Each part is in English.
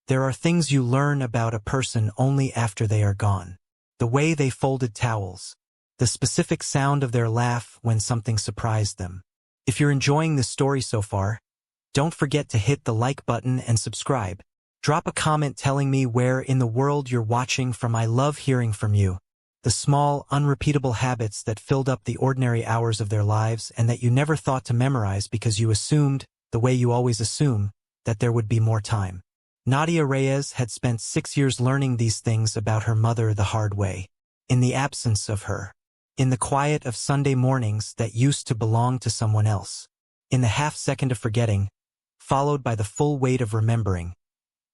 There are things you learn about a person only after they are gone. The way they folded towels. The specific sound of their laugh when something surprised them. If you're enjoying this story so far, don't forget to hit the like button and subscribe. Drop a comment telling me where in the world you're watching from. I love hearing from you. The small, unrepeatable habits that filled up the ordinary hours of their lives and that you never thought to memorize because you assumed, the way you always assume, that there would be more time. Nadia Reyes had spent 6 years learning these things about her mother the hard way. In the absence of her. In the quiet of Sunday mornings that used to belong to someone else. In the half-second of forgetting, followed by the full weight of remembering,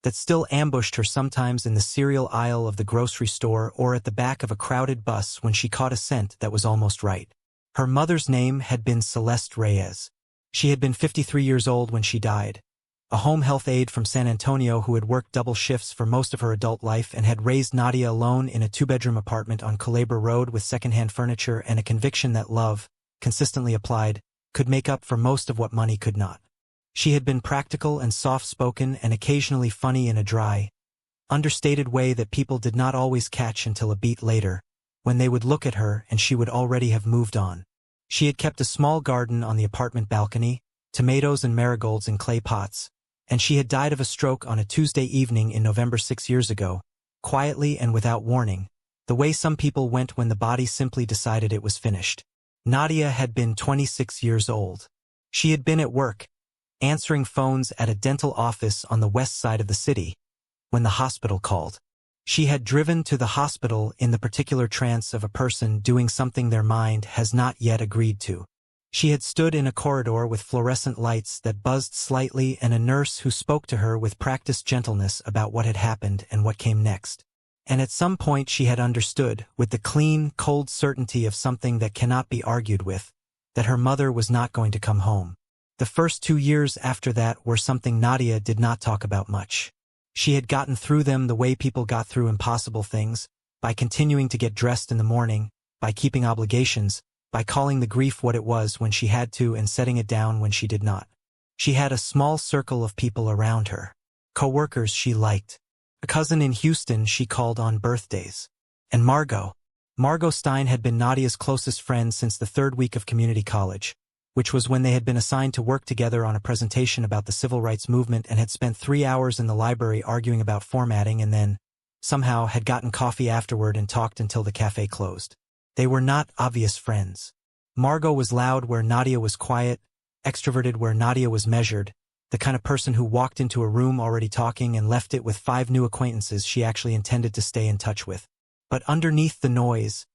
that still ambushed her sometimes in the cereal aisle of the grocery store or at the back of a crowded bus when she caught a scent that was almost right. Her mother's name had been Celeste Reyes. She had been 53 years old when she died. A home health aide from San Antonio who had worked double shifts for most of her adult life and had raised Nadia alone in a 2-bedroom apartment on Culebra Road with secondhand furniture and a conviction that love, consistently applied, could make up for most of what money could not. She had been practical and soft-spoken and occasionally funny in a dry, understated way that people did not always catch until a beat later, when they would look at her and she would already have moved on. She had kept a small garden on the apartment balcony, tomatoes and marigolds in clay pots, and she had died of a stroke on a Tuesday evening in November 6 years ago, quietly and without warning, the way some people went when the body simply decided it was finished. Nadia had been 26 years old. She had been at work, answering phones at a dental office on the west side of the city, when the hospital called. She had driven to the hospital in the particular trance of a person doing something their mind has not yet agreed to. She had stood in a corridor with fluorescent lights that buzzed slightly and a nurse who spoke to her with practiced gentleness about what had happened and what came next. And at some point she had understood, with the clean, cold certainty of something that cannot be argued with, that her mother was not going to come home. The first 2 years after that were something Nadia did not talk about much. She had gotten through them the way people got through impossible things, by continuing to get dressed in the morning, by keeping obligations, by calling the grief what it was when she had to and setting it down when she did not. She had a small circle of people around her. Co-workers she liked. A cousin in Houston she called on birthdays. And Margot Stein had been Nadia's closest friend since the 3rd week of community college, which was when they had been assigned to work together on a presentation about the civil rights movement and had spent 3 hours in the library arguing about formatting and then, somehow, had gotten coffee afterward and talked until the cafe closed. They were not obvious friends. Margot was loud where Nadia was quiet, extroverted where Nadia was measured, the kind of person who walked into a room already talking and left it with 5 new acquaintances she actually intended to stay in touch with. But underneath the noise,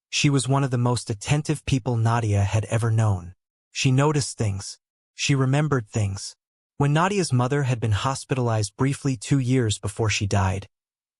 she was one of the most attentive people Nadia had ever known. She noticed things. She remembered things. When Nadia's mother had been hospitalized briefly 2 years before she died,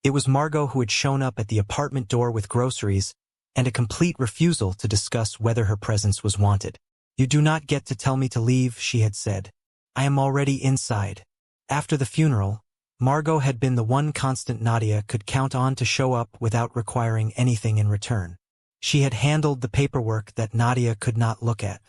it was Margot who had shown up at the apartment door with groceries and a complete refusal to discuss whether her presence was wanted. "You do not get to tell me to leave," she had said. "I am already inside." After the funeral, Margot had been the one constant Nadia could count on to show up without requiring anything in return. She had handled the paperwork that Nadia could not look at.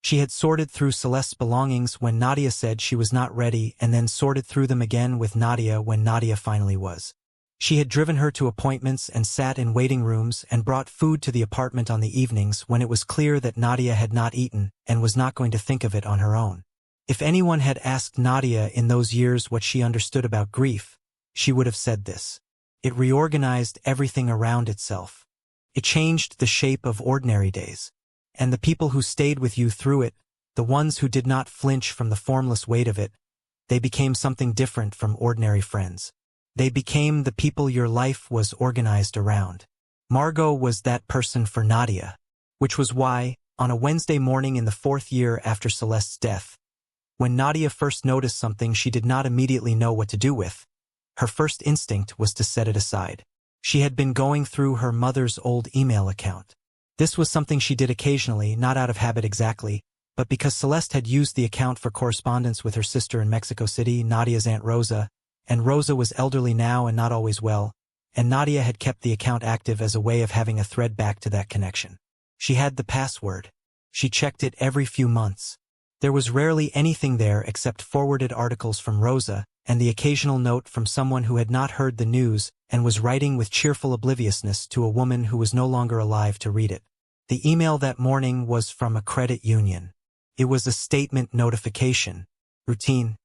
She had sorted through Celeste's belongings when Nadia said she was not ready and then sorted through them again with Nadia when Nadia finally was. She had driven her to appointments and sat in waiting rooms and brought food to the apartment on the evenings when it was clear that Nadia had not eaten and was not going to think of it on her own. If anyone had asked Nadia in those years what she understood about grief, she would have said this. It reorganized everything around itself. It changed the shape of ordinary days. And the people who stayed with you through it, the ones who did not flinch from the formless weight of it, they became something different from ordinary friends. They became the people your life was organized around. Margot was that person for Nadia, which was why, on a Wednesday morning in the 4th year after Celeste's death, when Nadia first noticed something she did not immediately know what to do with, her first instinct was to set it aside. She had been going through her mother's old email account. This was something she did occasionally, not out of habit exactly, but because Celeste had used the account for correspondence with her sister in Mexico City, Nadia's Aunt Rosa, and Rosa was elderly now and not always well, and Nadia had kept the account active as a way of having a thread back to that connection. She had the password. She checked it every few months. There was rarely anything there except forwarded articles from Rosa, and the occasional note from someone who had not heard the news and was writing with cheerful obliviousness to a woman who was no longer alive to read it. The email that morning was from a credit union. It was a statement notification. Routine.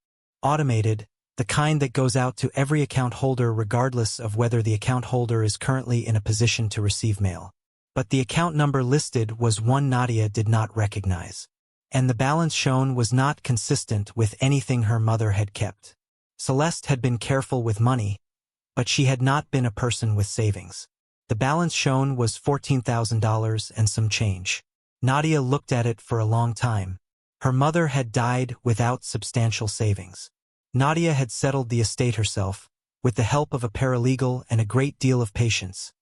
Automated. The kind that goes out to every account holder regardless of whether the account holder is currently in a position to receive mail. But the account number listed was one Nadia did not recognize. And the balance shown was not consistent with anything her mother had kept. Celeste had been careful with money, but she had not been a person with savings. The balance shown was $14,000 and some change. Nadia looked at it for a long time. Her mother had died without substantial savings. Nadia had settled the estate herself, with the help of a paralegal and a great deal of patience.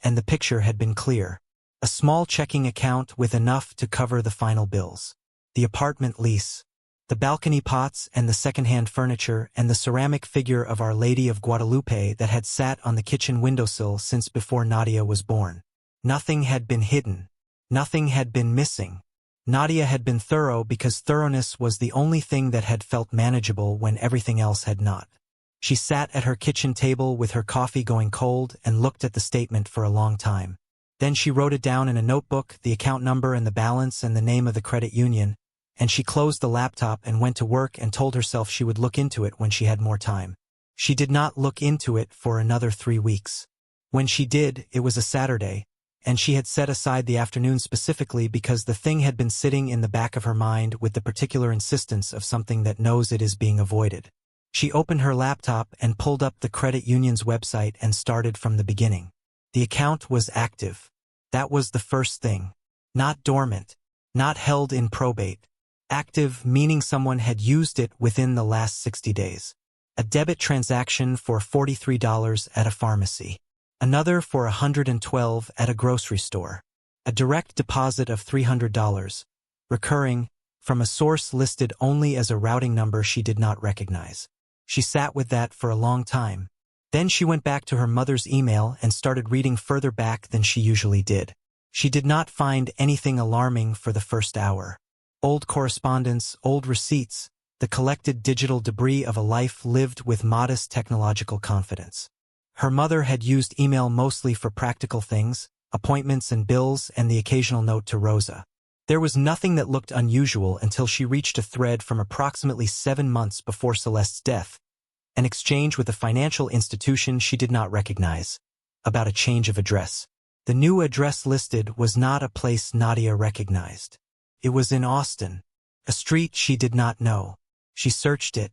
And the picture had been clear. A small checking account with enough to cover the final bills. The apartment lease. The balcony pots and the second-hand furniture and the ceramic figure of Our Lady of Guadalupe that had sat on the kitchen windowsill since before Nadia was born. Nothing had been hidden. Nothing had been missing. Nadia had been thorough because thoroughness was the only thing that had felt manageable when everything else had not. She sat at her kitchen table with her coffee going cold and looked at the statement for a long time. Then she wrote it down in a notebook, the account number and the balance and the name of the credit union, and she closed the laptop and went to work and told herself she would look into it when she had more time. She did not look into it for another 3 weeks. When she did, it was a Saturday, and she had set aside the afternoon specifically because the thing had been sitting in the back of her mind with the particular insistence of something that knows it is being avoided. She opened her laptop and pulled up the credit union's website and started from the beginning. The account was active. That was the first thing. Not dormant. Not held in probate. Active meaning someone had used it within the last 60 days. A debit transaction for $43 at a pharmacy. Another for $112 at a grocery store. A direct deposit of $300, recurring, from a source listed only as a routing number she did not recognize. She sat with that for a long time. Then she went back to her mother's email and started reading further back than she usually did. She did not find anything alarming for the first hour. Old correspondence, old receipts, the collected digital debris of a life lived with modest technological confidence. Her mother had used email mostly for practical things, appointments and bills, and the occasional note to Rosa. There was nothing that looked unusual until she reached a thread from approximately 7 months before Celeste's death, an exchange with a financial institution she did not recognize, about a change of address. The new address listed was not a place Nadia recognized. It was in Austin, a street she did not know. She searched it.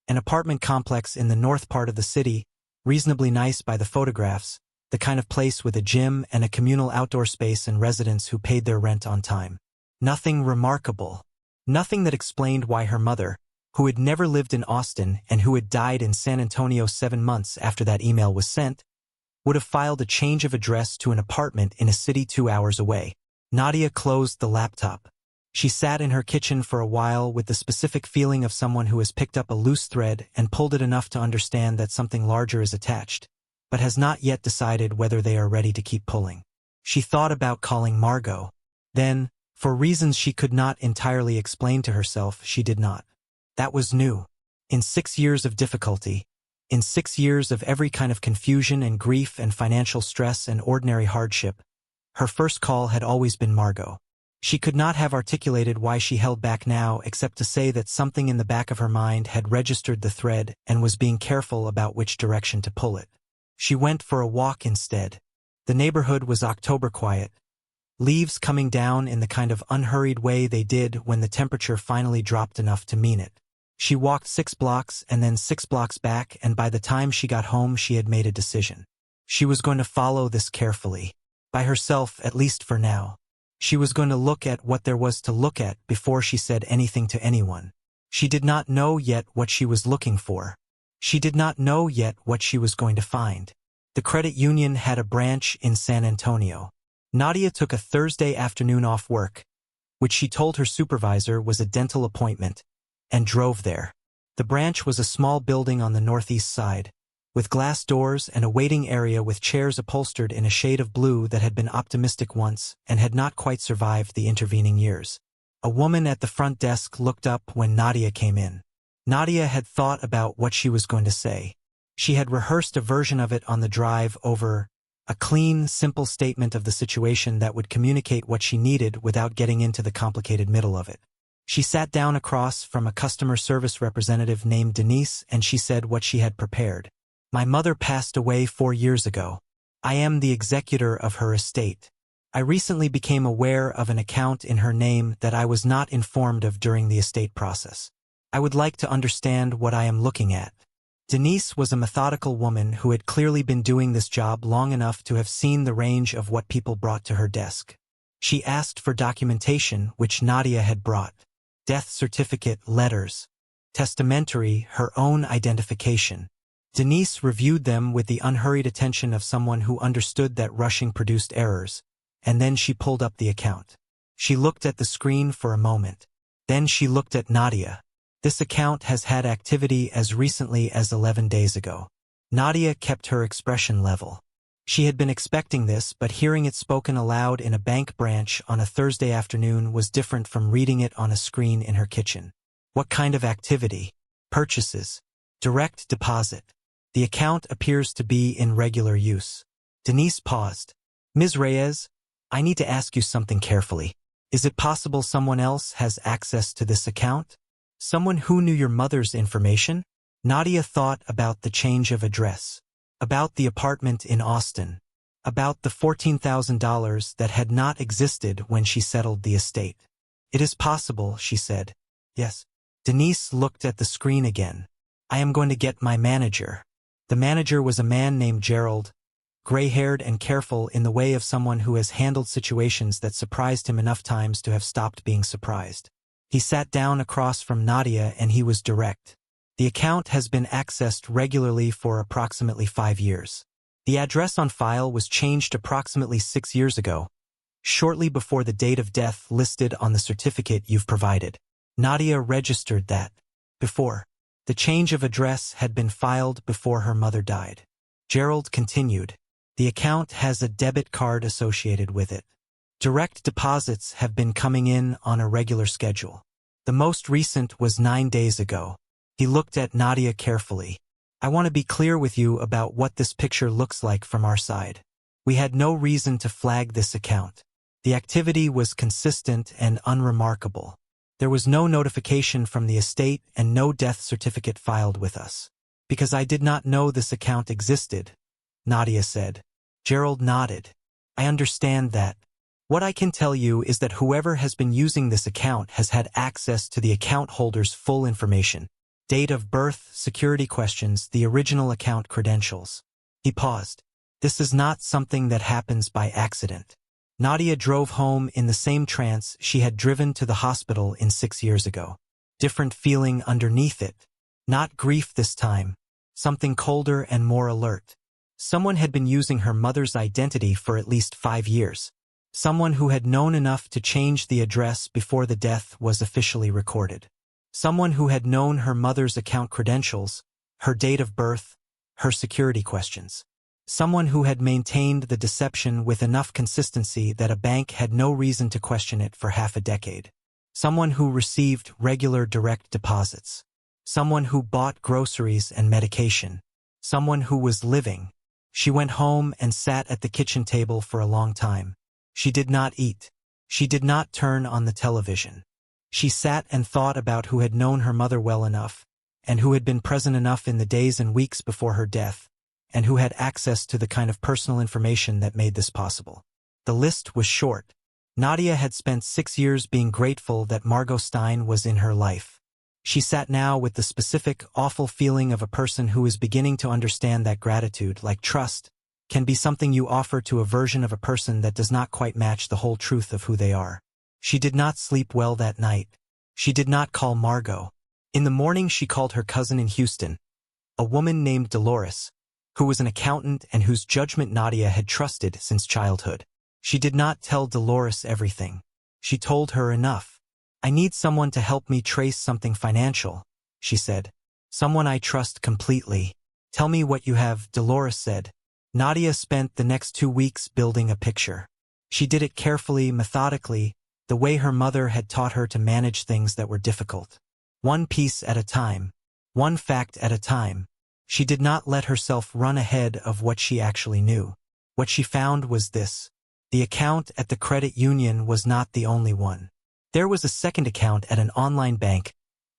An apartment complex in the north part of the city, reasonably nice by the photographs, the kind of place with a gym and a communal outdoor space and residents who paid their rent on time. Nothing remarkable. Nothing that explained why her mother, who had never lived in Austin and who had died in San Antonio 7 months after that email was sent, would have filed a change of address to an apartment in a city 2 hours away. Nadia closed the laptop. She sat in her kitchen for a while with the specific feeling of someone who has picked up a loose thread and pulled it enough to understand that something larger is attached, but has not yet decided whether they are ready to keep pulling. She thought about calling Margot. Then, for reasons she could not entirely explain to herself, she did not. That was new. In 6 years of difficulty, in 6 years of every kind of confusion and grief and financial stress and ordinary hardship, her first call had always been Margot. She could not have articulated why she held back now except to say that something in the back of her mind had registered the thread and was being careful about which direction to pull it. She went for a walk instead. The neighborhood was October quiet, leaves coming down in the kind of unhurried way they did when the temperature finally dropped enough to mean it. She walked 6 blocks and then 6 blocks back, and by the time she got home she had made a decision. She was going to follow this carefully. By herself, at least for now. She was going to look at what there was to look at before she said anything to anyone. She did not know yet what she was looking for. She did not know yet what she was going to find. The credit union had a branch in San Antonio. Nadia took a Thursday afternoon off work, which she told her supervisor was a dental appointment, and drove there. The branch was a small building on the northeast side, with glass doors and a waiting area with chairs upholstered in a shade of blue that had been optimistic once and had not quite survived the intervening years. A woman at the front desk looked up when Nadia came in. Nadia had thought about what she was going to say. She had rehearsed a version of it on the drive over, a clean, simple statement of the situation that would communicate what she needed without getting into the complicated middle of it. She sat down across from a customer service representative named Denise and she said what she had prepared. My mother passed away 4 years ago. I am the executor of her estate. I recently became aware of an account in her name that I was not informed of during the estate process. I would like to understand what I am looking at. Denise was a methodical woman who had clearly been doing this job long enough to have seen the range of what people brought to her desk. She asked for documentation, which Nadia had brought. Death certificate, letters, testamentary, her own identification. Denise reviewed them with the unhurried attention of someone who understood that rushing produced errors, and then she pulled up the account. She looked at the screen for a moment. Then she looked at Nadia. This account has had activity as recently as 11 days ago. Nadia kept her expression level. She had been expecting this, but hearing it spoken aloud in a bank branch on a Thursday afternoon was different from reading it on a screen in her kitchen. What kind of activity? Purchases. Direct deposit. The account appears to be in regular use. Denise paused. Ms. Reyes, I need to ask you something carefully. Is it possible someone else has access to this account? Someone who knew your mother's information? Nadia thought about the change of address, about the apartment in Austin, about the $14,000 that had not existed when she settled the estate. It is possible, she said. Yes. Denise looked at the screen again. I am going to get my manager. The manager was a man named Gerald, gray-haired and careful in the way of someone who has handled situations that surprised him enough times to have stopped being surprised. He sat down across from Nadia and he was direct. The account has been accessed regularly for approximately 5 years. The address on file was changed approximately 6 years ago, shortly before the date of death listed on the certificate you've provided. Nadia registered that. Before. The change of address had been filed before her mother died. Gerald continued. The account has a debit card associated with it. Direct deposits have been coming in on a regular schedule. The most recent was 9 days ago. He looked at Nadia carefully. I want to be clear with you about what this picture looks like from our side. We had no reason to flag this account. The activity was consistent and unremarkable. There was no notification from the estate and no death certificate filed with us. Because I did not know this account existed, Nadia said. Gerald nodded. I understand that. What I can tell you is that whoever has been using this account has had access to the account holder's full information. Date of birth, security questions, the original account credentials. He paused. This is not something that happens by accident. Nadia drove home in the same trance she had driven to the hospital in 6 years ago. Different feeling underneath it. Not grief this time. Something colder and more alert. Someone had been using her mother's identity for at least 5 years. Someone who had known enough to change the address before the death was officially recorded. Someone who had known her mother's account credentials, her date of birth, her security questions. Someone who had maintained the deception with enough consistency that a bank had no reason to question it for half a decade. Someone who received regular direct deposits. Someone who bought groceries and medication. Someone who was living. She went home and sat at the kitchen table for a long time. She did not eat. She did not turn on the television. She sat and thought about who had known her mother well enough, and who had been present enough in the days and weeks before her death, and who had access to the kind of personal information that made this possible. The list was short. Nadia had spent 6 years being grateful that Margot Stein was in her life. She sat now with the specific, awful feeling of a person who is beginning to understand that gratitude, like trust, can be something you offer to a version of a person that does not quite match the whole truth of who they are. She did not sleep well that night. She did not call Margot. In the morning she called her cousin in Houston, a woman named Dolores, who was an accountant and whose judgment Nadia had trusted since childhood. She did not tell Dolores everything. She told her enough. I need someone to help me trace something financial, she said. Someone I trust completely. Tell me what you have, Dolores said. Nadia spent the next 2 weeks building a picture. She did it carefully, methodically, the way her mother had taught her to manage things that were difficult. One piece at a time. one fact at a time. She did not let herself run ahead of what she actually knew. What she found was this. The account at the credit union was not the only one. There was a second account at an online bank,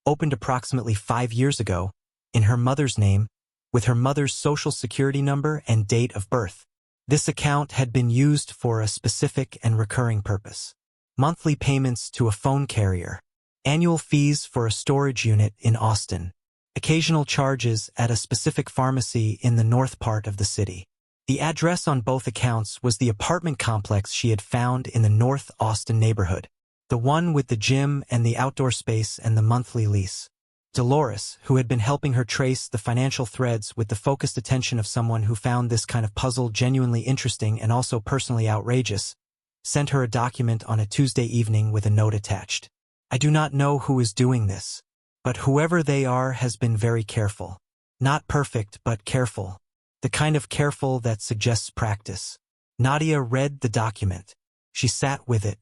opened approximately 5 years ago, in her mother's name, with her mother's social security number and date of birth. This account had been used for a specific and recurring purpose. Monthly payments to a phone carrier, annual fees for a storage unit in Austin, occasional charges at a specific pharmacy in the north part of the city. The address on both accounts was the apartment complex she had found in the North Austin neighborhood, the one with the gym and the outdoor space and the monthly lease. Dolores, who had been helping her trace the financial threads with the focused attention of someone who found this kind of puzzle genuinely interesting and also personally outrageous, sent her a document on a Tuesday evening with a note attached. I do not know who is doing this, but whoever they are has been very careful. Not perfect, but careful. The kind of careful that suggests practice. Nadia read the document. She sat with it.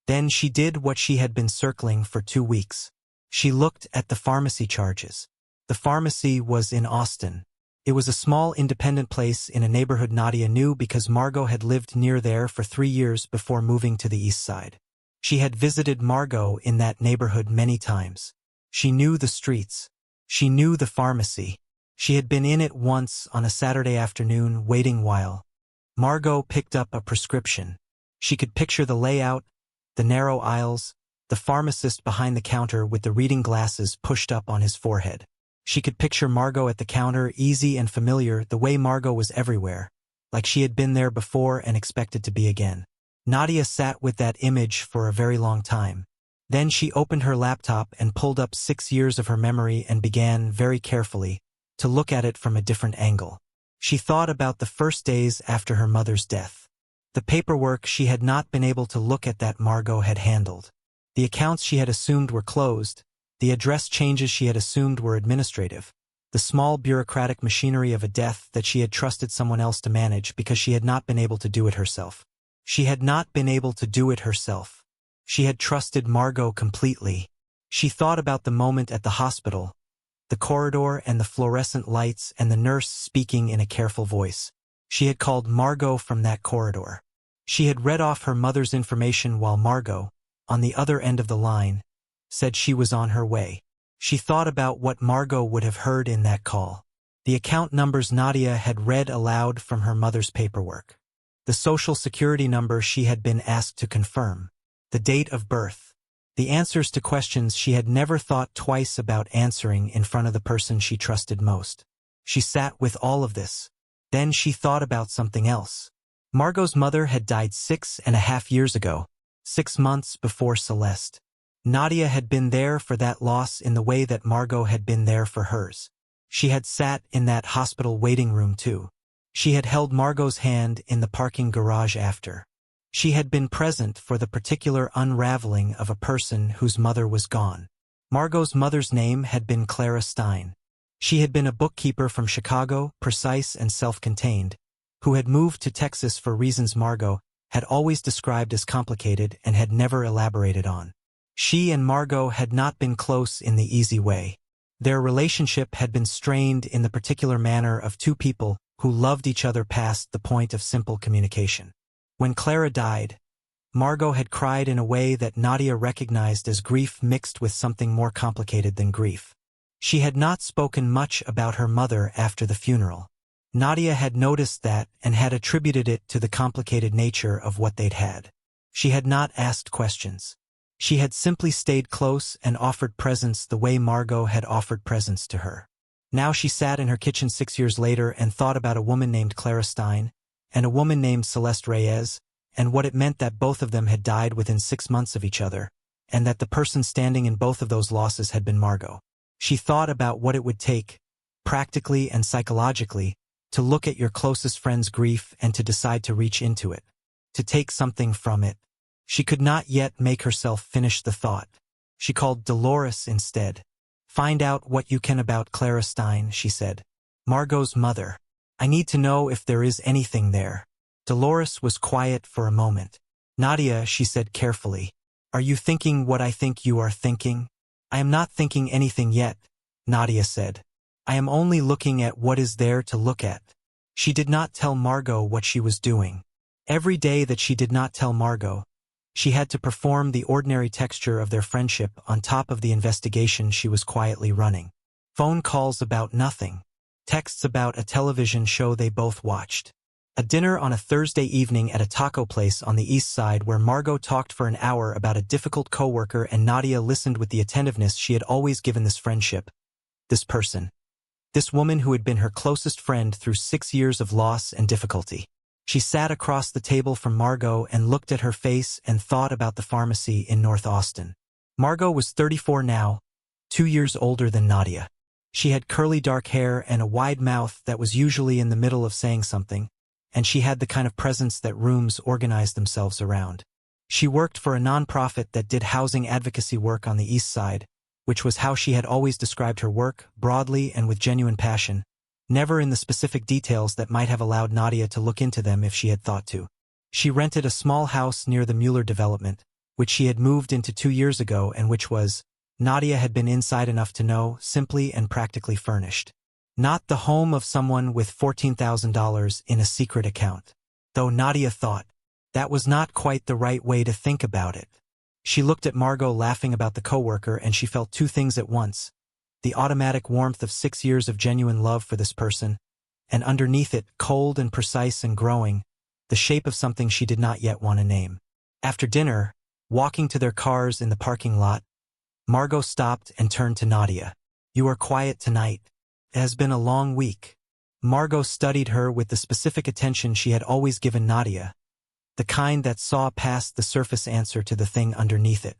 Then she did what she had been circling for 2 weeks. She looked at the pharmacy charges. The pharmacy was in Austin. It was a small independent place in a neighborhood Nadia knew because Margot had lived near there for 3 years before moving to the east side. She had visited Margot in that neighborhood many times. She knew the streets. She knew the pharmacy. She had been in it once on a Saturday afternoon waiting while Margot picked up a prescription. She could picture the layout, the narrow aisles, the pharmacist behind the counter with the reading glasses pushed up on his forehead. She could picture Margot at the counter, easy and familiar, the way Margot was everywhere, like she had been there before and expected to be again. Nadia sat with that image for a very long time. Then she opened her laptop and pulled up 6 years of her memory and began, very carefully, to look at it from a different angle. She thought about the first days after her mother's death. The paperwork she had not been able to look at that Margot had handled. The accounts she had assumed were closed, the address changes she had assumed were administrative, the small bureaucratic machinery of a death that she had trusted someone else to manage because she had not been able to do it herself. She had not been able to do it herself. She had trusted Margot completely. She thought about the moment at the hospital, the corridor and the fluorescent lights and the nurse speaking in a careful voice. She had called Margot from that corridor. She had read off her mother's information while Margot, on the other end of the line, said she was on her way. She thought about what Margot would have heard in that call. The account numbers Nadia had read aloud from her mother's paperwork. The social security number she had been asked to confirm. The date of birth. The answers to questions she had never thought twice about answering in front of the person she trusted most. She sat with all of this. Then she thought about something else. Margot's mother had died 6.5 years ago. 6 months before Celeste. Nadia had been there for that loss in the way that Margot had been there for hers. She had sat in that hospital waiting room too. She had held Margot's hand in the parking garage after. She had been present for the particular unraveling of a person whose mother was gone. Margot's mother's name had been Clara Stein. She had been a bookkeeper from Chicago, precise and self-contained, who had moved to Texas for reasons Margot had always described as complicated and had never elaborated on. She and Margot had not been close in the easy way. Their relationship had been strained in the particular manner of two people who loved each other past the point of simple communication. When Clara died, Margot had cried in a way that Nadia recognized as grief mixed with something more complicated than grief. She had not spoken much about her mother after the funeral. Nadia had noticed that and had attributed it to the complicated nature of what they'd had. She had not asked questions. She had simply stayed close and offered presents the way Margot had offered presents to her. Now she sat in her kitchen 6 years later and thought about a woman named Clara Stein and a woman named Celeste Reyes and what it meant that both of them had died within 6 months of each other and that the person standing in both of those losses had been Margot. She thought about what it would take, practically and psychologically, to look at your closest friend's grief and to decide to reach into it, to take something from it. She could not yet make herself finish the thought. She called Dolores instead. Find out what you can about Clara Stein, she said. Margot's mother. I need to know if there is anything there. Dolores was quiet for a moment. Nadia, she said carefully. Are you thinking what I think you are thinking? I am not thinking anything yet, Nadia said. I am only looking at what is there to look at. She did not tell Margot what she was doing. Every day that she did not tell Margot, she had to perform the ordinary texture of their friendship on top of the investigation she was quietly running. Phone calls about nothing. Texts about a television show they both watched. A dinner on a Thursday evening at a taco place on the east side where Margot talked for an hour about a difficult coworker and Nadia listened with the attentiveness she had always given this friendship. This person. This woman who had been her closest friend through 6 years of loss and difficulty. She sat across the table from Margot and looked at her face and thought about the pharmacy in North Austin. Margot was 34 now, 2 years older than Nadia. She had curly dark hair and a wide mouth that was usually in the middle of saying something, and she had the kind of presence that rooms organized themselves around. She worked for a nonprofit that did housing advocacy work on the east side, which was how she had always described her work, broadly and with genuine passion, never in the specific details that might have allowed Nadia to look into them if she had thought to. She rented a small house near the Mueller development, which she had moved into 2 years ago and which was, Nadia had been inside enough to know, simply and practically furnished. Not the home of someone with $14,000 in a secret account. Though Nadia thought, that was not quite the right way to think about it. She looked at Margot laughing about the coworker and she felt two things at once. The automatic warmth of 6 years of genuine love for this person, and underneath it, cold and precise and growing, the shape of something she did not yet want to name. After dinner, walking to their cars in the parking lot, Margot stopped and turned to Nadia. You are quiet tonight. It has been a long week. Margot studied her with the specific attention she had always given Nadia, the kind that saw past the surface answer to the thing underneath it.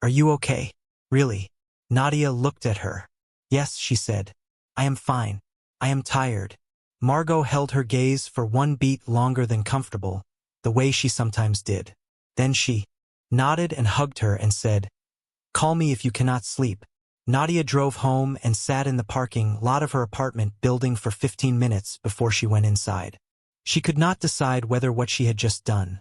Are you okay? Really? Nadia looked at her. Yes, she said. I am fine. I am tired. Margot held her gaze for one beat longer than comfortable, the way she sometimes did. Then she nodded and hugged her and said, Call me if you cannot sleep. Nadia drove home and sat in the parking lot of her apartment building for 15 minutes before she went inside. She could not decide whether what she had just done,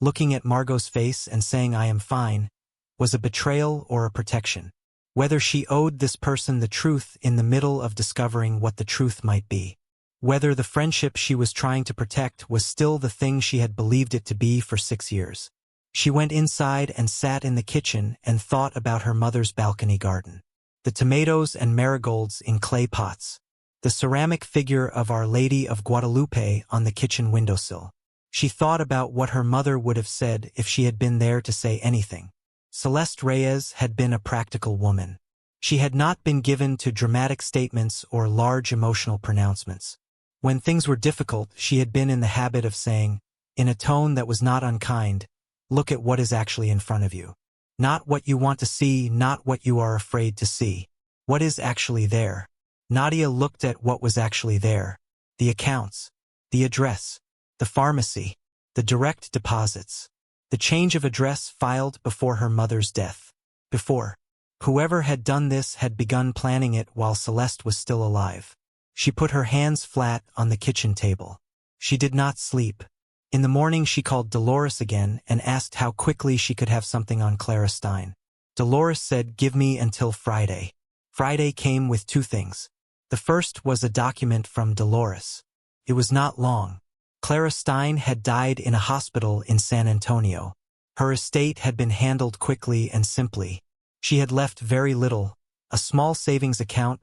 looking at Margot's face and saying I am fine, was a betrayal or a protection. Whether she owed this person the truth in the middle of discovering what the truth might be. Whether the friendship she was trying to protect was still the thing she had believed it to be for 6 years. She went inside and sat in the kitchen and thought about her mother's balcony garden. The tomatoes and marigolds in clay pots. The ceramic figure of Our Lady of Guadalupe on the kitchen windowsill. She thought about what her mother would have said if she had been there to say anything. Celeste Reyes had been a practical woman. She had not been given to dramatic statements or large emotional pronouncements. When things were difficult, she had been in the habit of saying, in a tone that was not unkind, look at what is actually in front of you. Not what you want to see, not what you are afraid to see. What is actually there? Nadia looked at what was actually there. The accounts, the address, the pharmacy, the direct deposits, the change of address filed before her mother's death. Before. Whoever had done this had begun planning it while Celeste was still alive. She put her hands flat on the kitchen table. She did not sleep. In the morning she called Dolores again and asked how quickly she could have something on Clara Stein. Dolores said, give me until Friday. Friday came with two things. The first was a document from Dolores. It was not long. Clara Stein had died in a hospital in San Antonio. Her estate had been handled quickly and simply. She had left very little, a small savings account,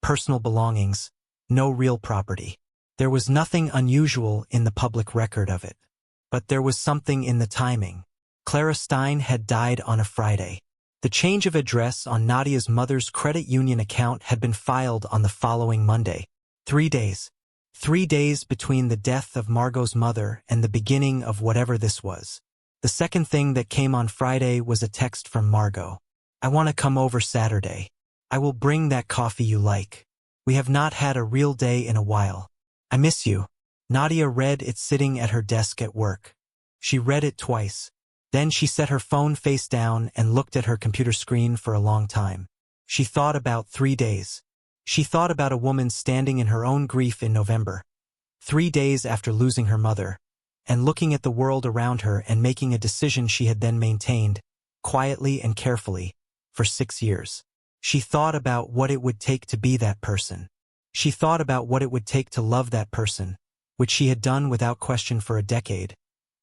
personal belongings, no real property. There was nothing unusual in the public record of it. But there was something in the timing. Clara Stein had died on a Friday. The change of address on Nadia's mother's credit union account had been filed on the following Monday. 3 days. 3 days between the death of Margot's mother and the beginning of whatever this was. The second thing that came on Friday was a text from Margot. I want to come over Saturday. I will bring that coffee you like. We have not had a real day in a while. I miss you. Nadia read it sitting at her desk at work. She read it twice. Then she set her phone face down and looked at her computer screen for a long time. She thought about 3 days. She thought about a woman standing in her own grief in November, 3 days after losing her mother, and looking at the world around her and making a decision she had then maintained, quietly and carefully, for 6 years. She thought about what it would take to be that person. She thought about what it would take to love that person, which she had done without question for a decade,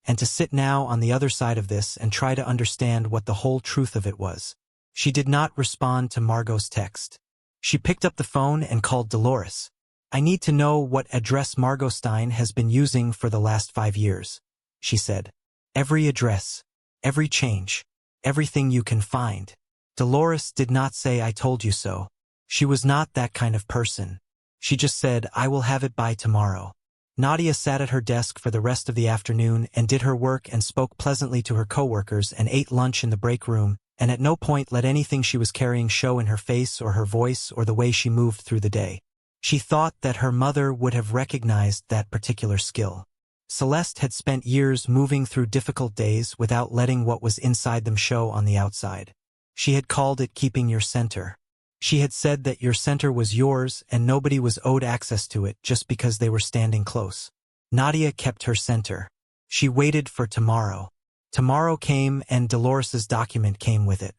and to sit now on the other side of this and try to understand what the whole truth of it was. She did not respond to Margot's text. She picked up the phone and called Dolores. "I need to know what address Margot Stein has been using for the last 5 years," she said. "Every address, every change, everything you can find." Dolores did not say "I told you so." She was not that kind of person. She just said, "I will have it by tomorrow." Nadia sat at her desk for the rest of the afternoon and did her work and spoke pleasantly to her coworkers and ate lunch in the break room, and at no point let anything she was carrying show in her face or her voice or the way she moved through the day. She thought that her mother would have recognized that particular skill. Celeste had spent years moving through difficult days without letting what was inside them show on the outside. She had called it keeping your center. She had said that your center was yours and nobody was owed access to it just because they were standing close. Nadia kept her center. She waited for tomorrow. Tomorrow came and Dolores's document came with it.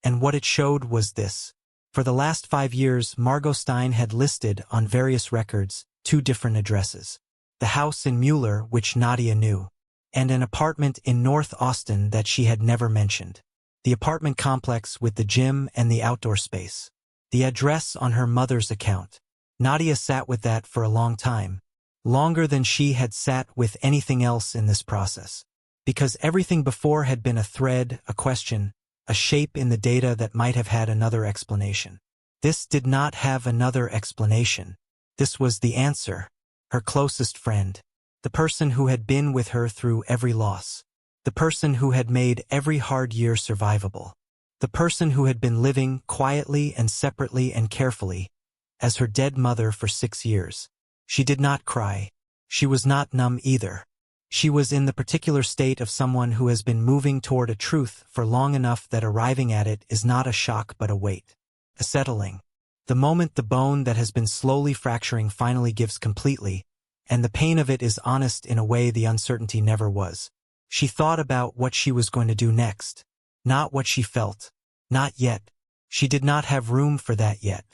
And what it showed was this. For the last 5 years, Margot Stein had listed on various records 2 different addresses. The house in Mueller, which Nadia knew, and an apartment in North Austin that she had never mentioned. The apartment complex with the gym and the outdoor space. The address on her mother's account. Nadia sat with that for a long time, longer than she had sat with anything else in this process. Because everything before had been a thread, a question, a shape in the data that might have had another explanation. This did not have another explanation. This was the answer. Her closest friend. The person who had been with her through every loss. The person who had made every hard year survivable. The person who had been living quietly and separately and carefully as her dead mother for 6 years. She did not cry. She was not numb either. She was in the particular state of someone who has been moving toward a truth for long enough that arriving at it is not a shock but a weight. A settling. The moment the bone that has been slowly fracturing finally gives completely, and the pain of it is honest in a way the uncertainty never was. She thought about what she was going to do next. Not what she felt. Not yet. She did not have room for that yet.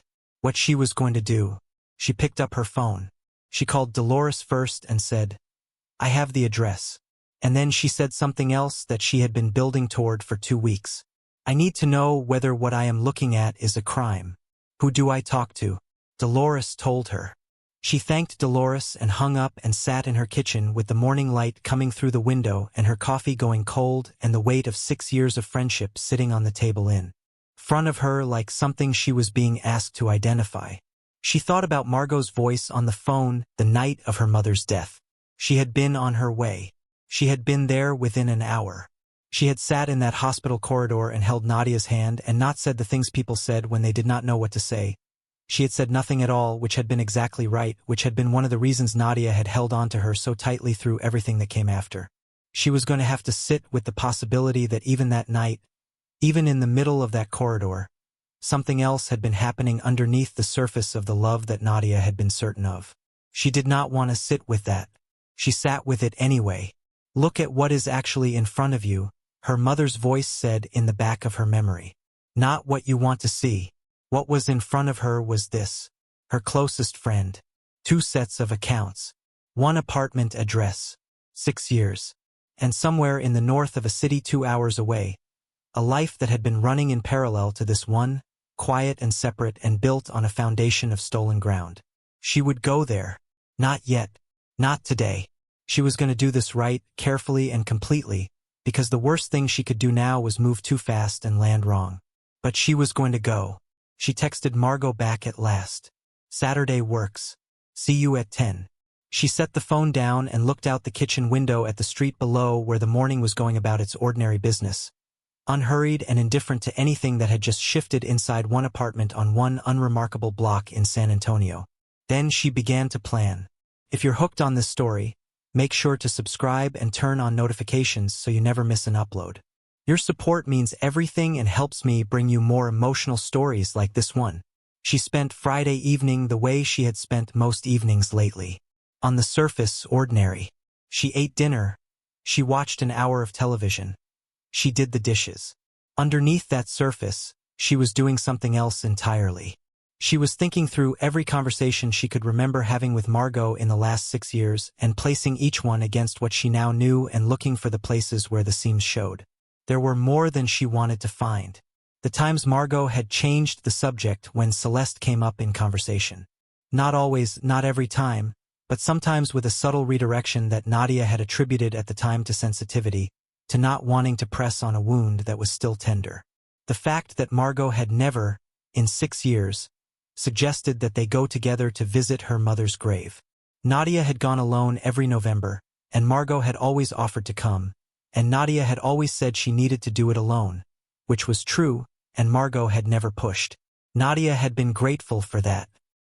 What she was going to do. She picked up her phone. She called Dolores first and said, "I have the address." And then she said something else that she had been building toward for 2 weeks. "I need to know whether what I am looking at is a crime. Who do I talk to?" Dolores told her. She thanked Dolores and hung up and sat in her kitchen with the morning light coming through the window and her coffee going cold and the weight of 6 years of friendship sitting on the table in front of her like something she was being asked to identify. She thought about Margot's voice on the phone the night of her mother's death. She had been on her way. She had been there within an hour. She had sat in that hospital corridor and held Nadia's hand and not said the things people said when they did not know what to say. She had said nothing at all, which had been exactly right, which had been one of the reasons Nadia had held on to her so tightly through everything that came after. She was going to have to sit with the possibility that even that night, even in the middle of that corridor, something else had been happening underneath the surface of the love that Nadia had been certain of. She did not want to sit with that. She sat with it anyway. "Look at what is actually in front of you," her mother's voice said in the back of her memory. "Not what you want to see." What was in front of her was this. Her closest friend. 2 sets of accounts. 1 apartment address. 6 years. And somewhere in the north of a city 2 hours away. A life that had been running in parallel to this one, quiet and separate and built on a foundation of stolen ground. She would go there. Not yet. Not today. She was going to do this right, carefully and completely, because the worst thing she could do now was move too fast and land wrong. But she was going to go. She texted Margot back at last. "Saturday works. See you at 10. She set the phone down and looked out the kitchen window at the street below where the morning was going about its ordinary business, unhurried and indifferent to anything that had just shifted inside one apartment on one unremarkable block in San Antonio. Then she began to plan. If you're hooked on this story, make sure to subscribe and turn on notifications so you never miss an upload. Your support means everything and helps me bring you more emotional stories like this one. She spent Friday evening the way she had spent most evenings lately. On the surface, ordinary. She ate dinner. She watched an hour of television. She did the dishes. Underneath that surface, she was doing something else entirely. She was thinking through every conversation she could remember having with Margot in the last 6 years and placing each one against what she now knew and looking for the places where the seams showed. There were more than she wanted to find. The times Margot had changed the subject when Celeste came up in conversation. Not always, not every time, but sometimes with a subtle redirection that Nadia had attributed at the time to sensitivity, to not wanting to press on a wound that was still tender. The fact that Margot had never, in 6 years, suggested that they go together to visit her mother's grave. Nadia had gone alone every November, and Margot had always offered to come, and Nadia had always said she needed to do it alone, which was true, and Margot had never pushed. Nadia had been grateful for that.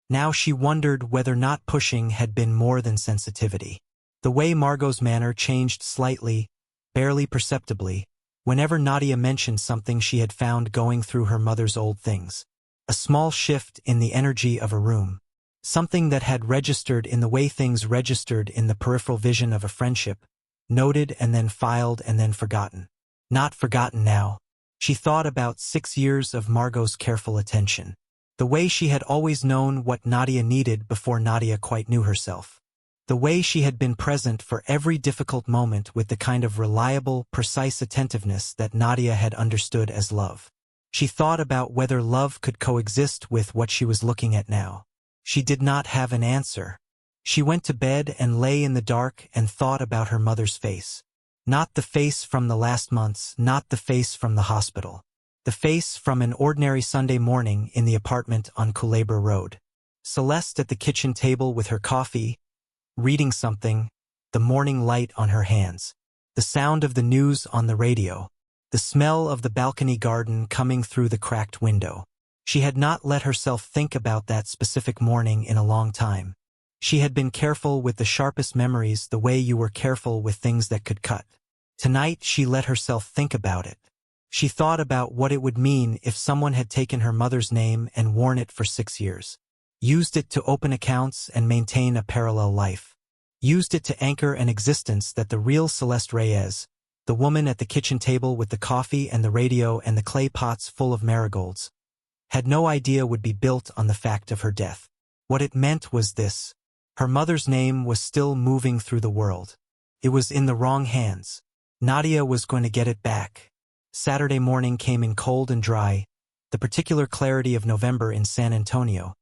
Now she wondered whether not pushing had been more than sensitivity. The way Margot's manner changed slightly, barely perceptibly, whenever Nadia mentioned something she had found going through her mother's old things. A small shift in the energy of a room. Something that had registered in the way things registered in the peripheral vision of a friendship, noted and then filed and then forgotten. Not forgotten now. She thought about 6 years of Margot's careful attention. The way she had always known what Nadia needed before Nadia quite knew herself. The way she had been present for every difficult moment with the kind of reliable, precise attentiveness that Nadia had understood as love. She thought about whether love could coexist with what she was looking at now. She did not have an answer. She went to bed and lay in the dark and thought about her mother's face. Not the face from the last months, not the face from the hospital. The face from an ordinary Sunday morning in the apartment on Culebra Road. Celeste at the kitchen table with her coffee, reading something, the morning light on her hands. The sound of the news on the radio. The smell of the balcony garden coming through the cracked window. She had not let herself think about that specific morning in a long time. She had been careful with the sharpest memories the way you were careful with things that could cut. Tonight she let herself think about it. She thought about what it would mean if someone had taken her mother's name and worn it for 6 years. Used it to open accounts and maintain a parallel life. Used it to anchor an existence that the real Celeste Reyes, the woman at the kitchen table with the coffee and the radio and the clay pots full of marigolds, had no idea would be built on the fact of her death. What it meant was this. Her mother's name was still moving through the world. It was in the wrong hands. Nadia was going to get it back. Saturday morning came in cold and dry, the particular clarity of November in San Antonio.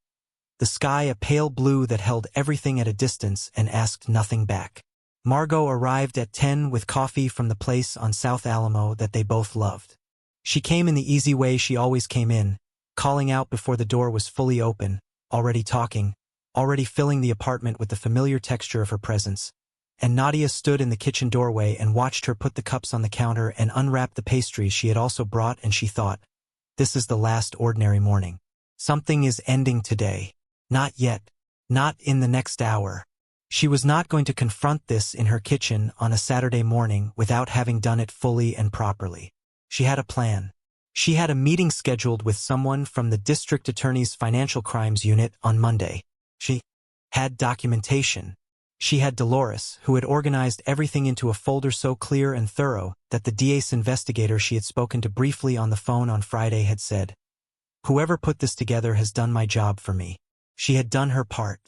The sky a pale blue that held everything at a distance and asked nothing back. Margot arrived at 10 with coffee from the place on South Alamo that they both loved. She came in the easy way she always came in, calling out before the door was fully open, already talking, already filling the apartment with the familiar texture of her presence. And Nadia stood in the kitchen doorway and watched her put the cups on the counter and unwrap the pastries she had also brought, and she thought, this is the last ordinary morning. Something is ending today. Not yet. Not in the next hour. She was not going to confront this in her kitchen on a Saturday morning without having done it fully and properly. She had a plan. She had a meeting scheduled with someone from the district attorney's financial crimes unit on Monday. She had documentation. She had Dolores, who had organized everything into a folder so clear and thorough that the DA's investigator she had spoken to briefly on the phone on Friday had said, "Whoever put this together has done my job for me." She had done her part.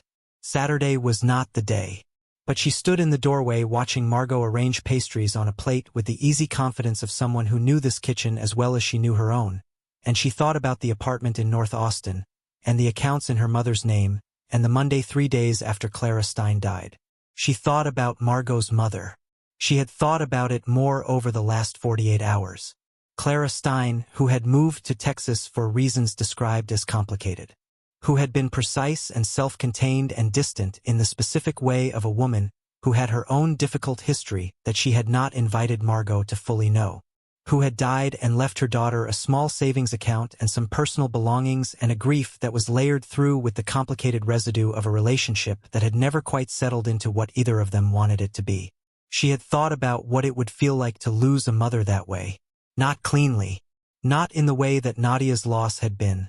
Saturday was not the day. But she stood in the doorway watching Margot arrange pastries on a plate with the easy confidence of someone who knew this kitchen as well as she knew her own, and she thought about the apartment in North Austin, and the accounts in her mother's name, and the Monday 3 days after Clara Stein died. She thought about Margot's mother. She had thought about it more over the last 48 hours. Clara Stein, who had moved to Texas for reasons described as complicated. Who had been precise and self-contained and distant in the specific way of a woman who had her own difficult history that she had not invited Margot to fully know. Who had died and left her daughter a small savings account and some personal belongings and a grief that was layered through with the complicated residue of a relationship that had never quite settled into what either of them wanted it to be. She had thought about what it would feel like to lose a mother that way. Not cleanly. Not in the way that Nadia's loss had been.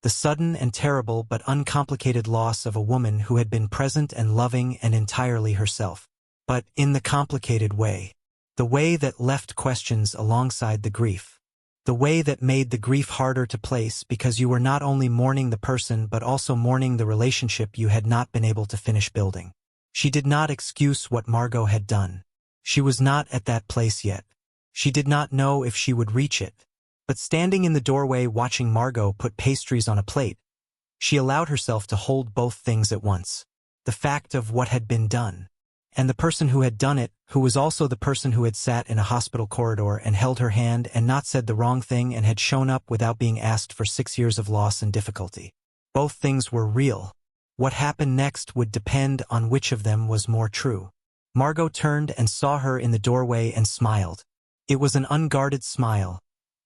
The sudden and terrible but uncomplicated loss of a woman who had been present and loving and entirely herself. But in the complicated way. The way that left questions alongside the grief. The way that made the grief harder to place because you were not only mourning the person but also mourning the relationship you had not been able to finish building. She did not excuse what Margot had done. She was not at that place yet. She did not know if she would reach it. But standing in the doorway watching Margot put pastries on a plate, she allowed herself to hold both things at once. The fact of what had been done. And the person who had done it, who was also the person who had sat in a hospital corridor and held her hand and not said the wrong thing and had shown up without being asked for 6 years of loss and difficulty. Both things were real. What happened next would depend on which of them was more true. Margot turned and saw her in the doorway and smiled. It was an unguarded smile.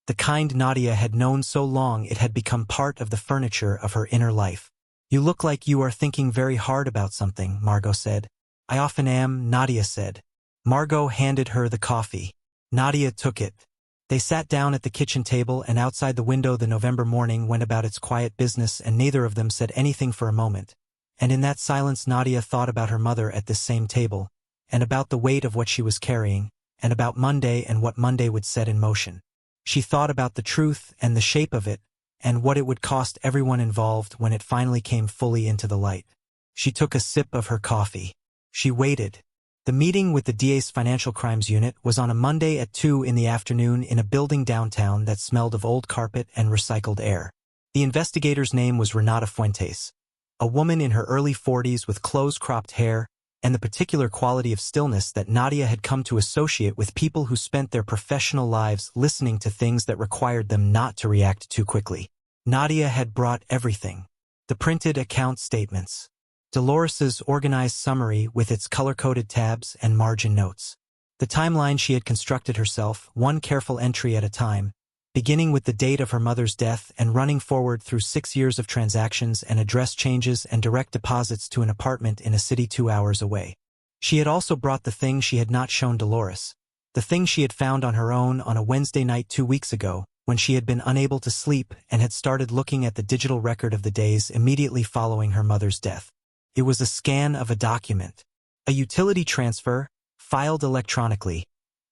The kind Nadia had known so long it had become part of the furniture of her inner life. "You look like you are thinking very hard about something," Margot said. "I often am," Nadia said. Margot handed her the coffee. Nadia took it. They sat down at the kitchen table, and outside the window the November morning went about its quiet business, and neither of them said anything for a moment. And in that silence Nadia thought about her mother at this same table, and about the weight of what she was carrying, and about Monday and what Monday would set in motion. She thought about the truth and the shape of it, and what it would cost everyone involved when it finally came fully into the light. She took a sip of her coffee. She waited. The meeting with the DA's Financial Crimes Unit was on a Monday at 2 in the afternoon in a building downtown that smelled of old carpet and recycled air. The investigator's name was Renata Fuentes, a woman in her early 40s with close-cropped hair, and the particular quality of stillness that Nadia had come to associate with people who spent their professional lives listening to things that required them not to react too quickly. Nadia had brought everything. The printed account statements. Dolores's organized summary with its color-coded tabs and margin notes. The timeline she had constructed herself, one careful entry at a time, beginning with the date of her mother's death and running forward through 6 years of transactions and address changes and direct deposits to an apartment in a city 2 hours away. She had also brought the thing she had not shown Dolores, the thing she had found on her own on a Wednesday night 2 weeks ago, when she had been unable to sleep and had started looking at the digital record of the days immediately following her mother's death. It was a scan of a document, a utility transfer, filed electronically,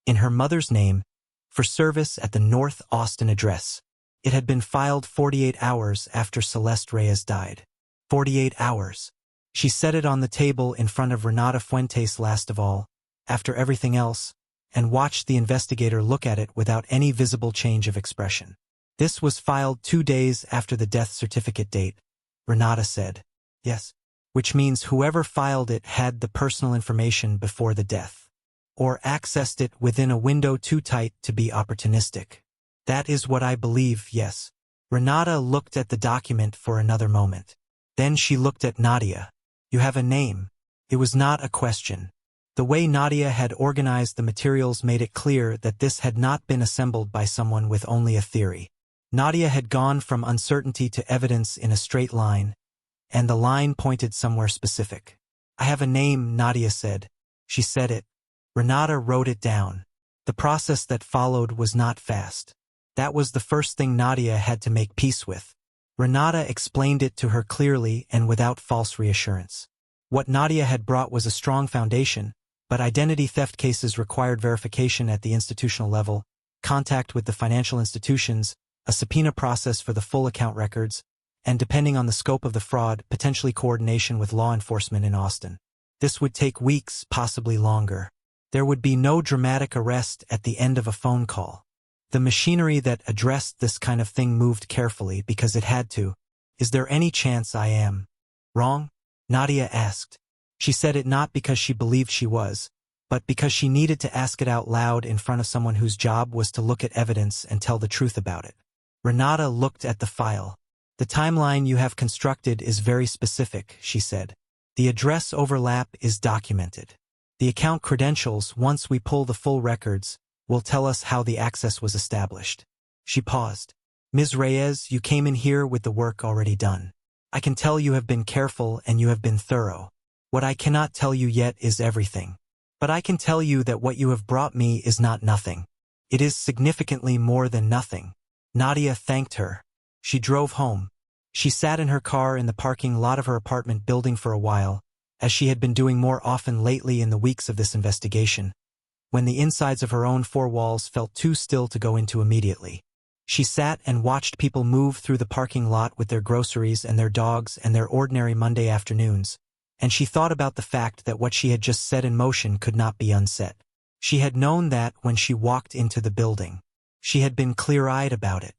in her mother's name, for service at the North Austin address. It had been filed 48 hours after Celeste Reyes died. 48 hours. She set it on the table in front of Renata Fuentes last of all, after everything else, and watched the investigator look at it without any visible change of expression. "This was filed 2 days after the death certificate date," Renata said. "Yes. Which means whoever filed it had the personal information before the death. Or accessed it within a window too tight to be opportunistic. That is what I believe, yes." Renata looked at the document for another moment. Then she looked at Nadia. "You have a name." It was not a question. The way Nadia had organized the materials made it clear that this had not been assembled by someone with only a theory. Nadia had gone from uncertainty to evidence in a straight line, and the line pointed somewhere specific. "I have a name," Nadia said. She said it. Renata wrote it down. The process that followed was not fast. That was the first thing Nadia had to make peace with. Renata explained it to her clearly and without false reassurance. What Nadia had brought was a strong foundation, but identity theft cases required verification at the institutional level, contact with the financial institutions, a subpoena process for the full account records, and depending on the scope of the fraud, potentially coordination with law enforcement in Austin. This would take weeks, possibly longer. There would be no dramatic arrest at the end of a phone call. The machinery that addressed this kind of thing moved carefully because it had to. "Is there any chance I am wrong?" Nadia asked. She said it not because she believed she was, but because she needed to ask it out loud in front of someone whose job was to look at evidence and tell the truth about it. Renata looked at the file. "The timeline you have constructed is very specific," she said. "The address overlap is documented. The account credentials, once we pull the full records, will tell us how the access was established." She paused. "Ms. Reyes, you came in here with the work already done. I can tell you have been careful and you have been thorough. What I cannot tell you yet is everything. But I can tell you that what you have brought me is not nothing. It is significantly more than nothing." Nadia thanked her. She drove home. She sat in her car in the parking lot of her apartment building for a while, as she had been doing more often lately in the weeks of this investigation, when the insides of her own 4 walls felt too still to go into immediately. She sat and watched people move through the parking lot with their groceries and their dogs and their ordinary Monday afternoons, and she thought about the fact that what she had just set in motion could not be unset. She had known that when she walked into the building. She had been clear-eyed about it.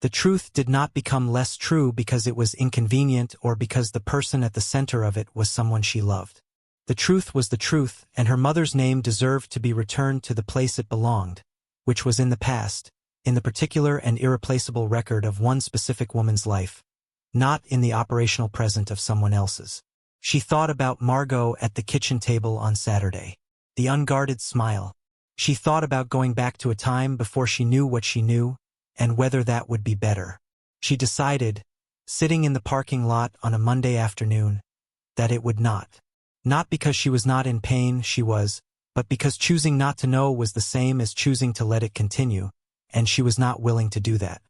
The truth did not become less true because it was inconvenient or because the person at the center of it was someone she loved. The truth was the truth, and her mother's name deserved to be returned to the place it belonged, which was in the past, in the particular and irreplaceable record of one specific woman's life, not in the operational present of someone else's. She thought about Margot at the kitchen table on Saturday. The unguarded smile. She thought about going back to a time before she knew what she knew, and whether that would be better. She decided, sitting in the parking lot on a Monday afternoon, that it would not. Not because she was not in pain, she was, but because choosing not to know was the same as choosing to let it continue, and she was not willing to do that.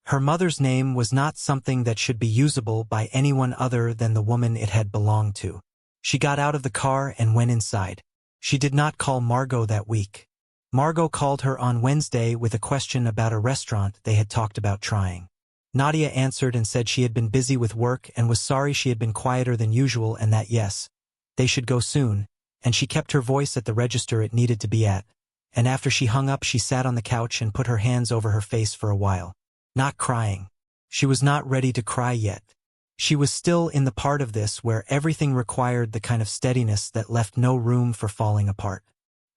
Her mother's name was not something that should be usable by anyone other than the woman it had belonged to. She got out of the car and went inside. She did not call Margot that week. Margot called her on Wednesday with a question about a restaurant they had talked about trying. Nadia answered and said she had been busy with work and was sorry she had been quieter than usual and that yes, they should go soon, and she kept her voice at the register it needed to be at, and after she hung up she sat on the couch and put her hands over her face for a while. Not crying. She was not ready to cry yet. She was still in the part of this where everything required the kind of steadiness that left no room for falling apart.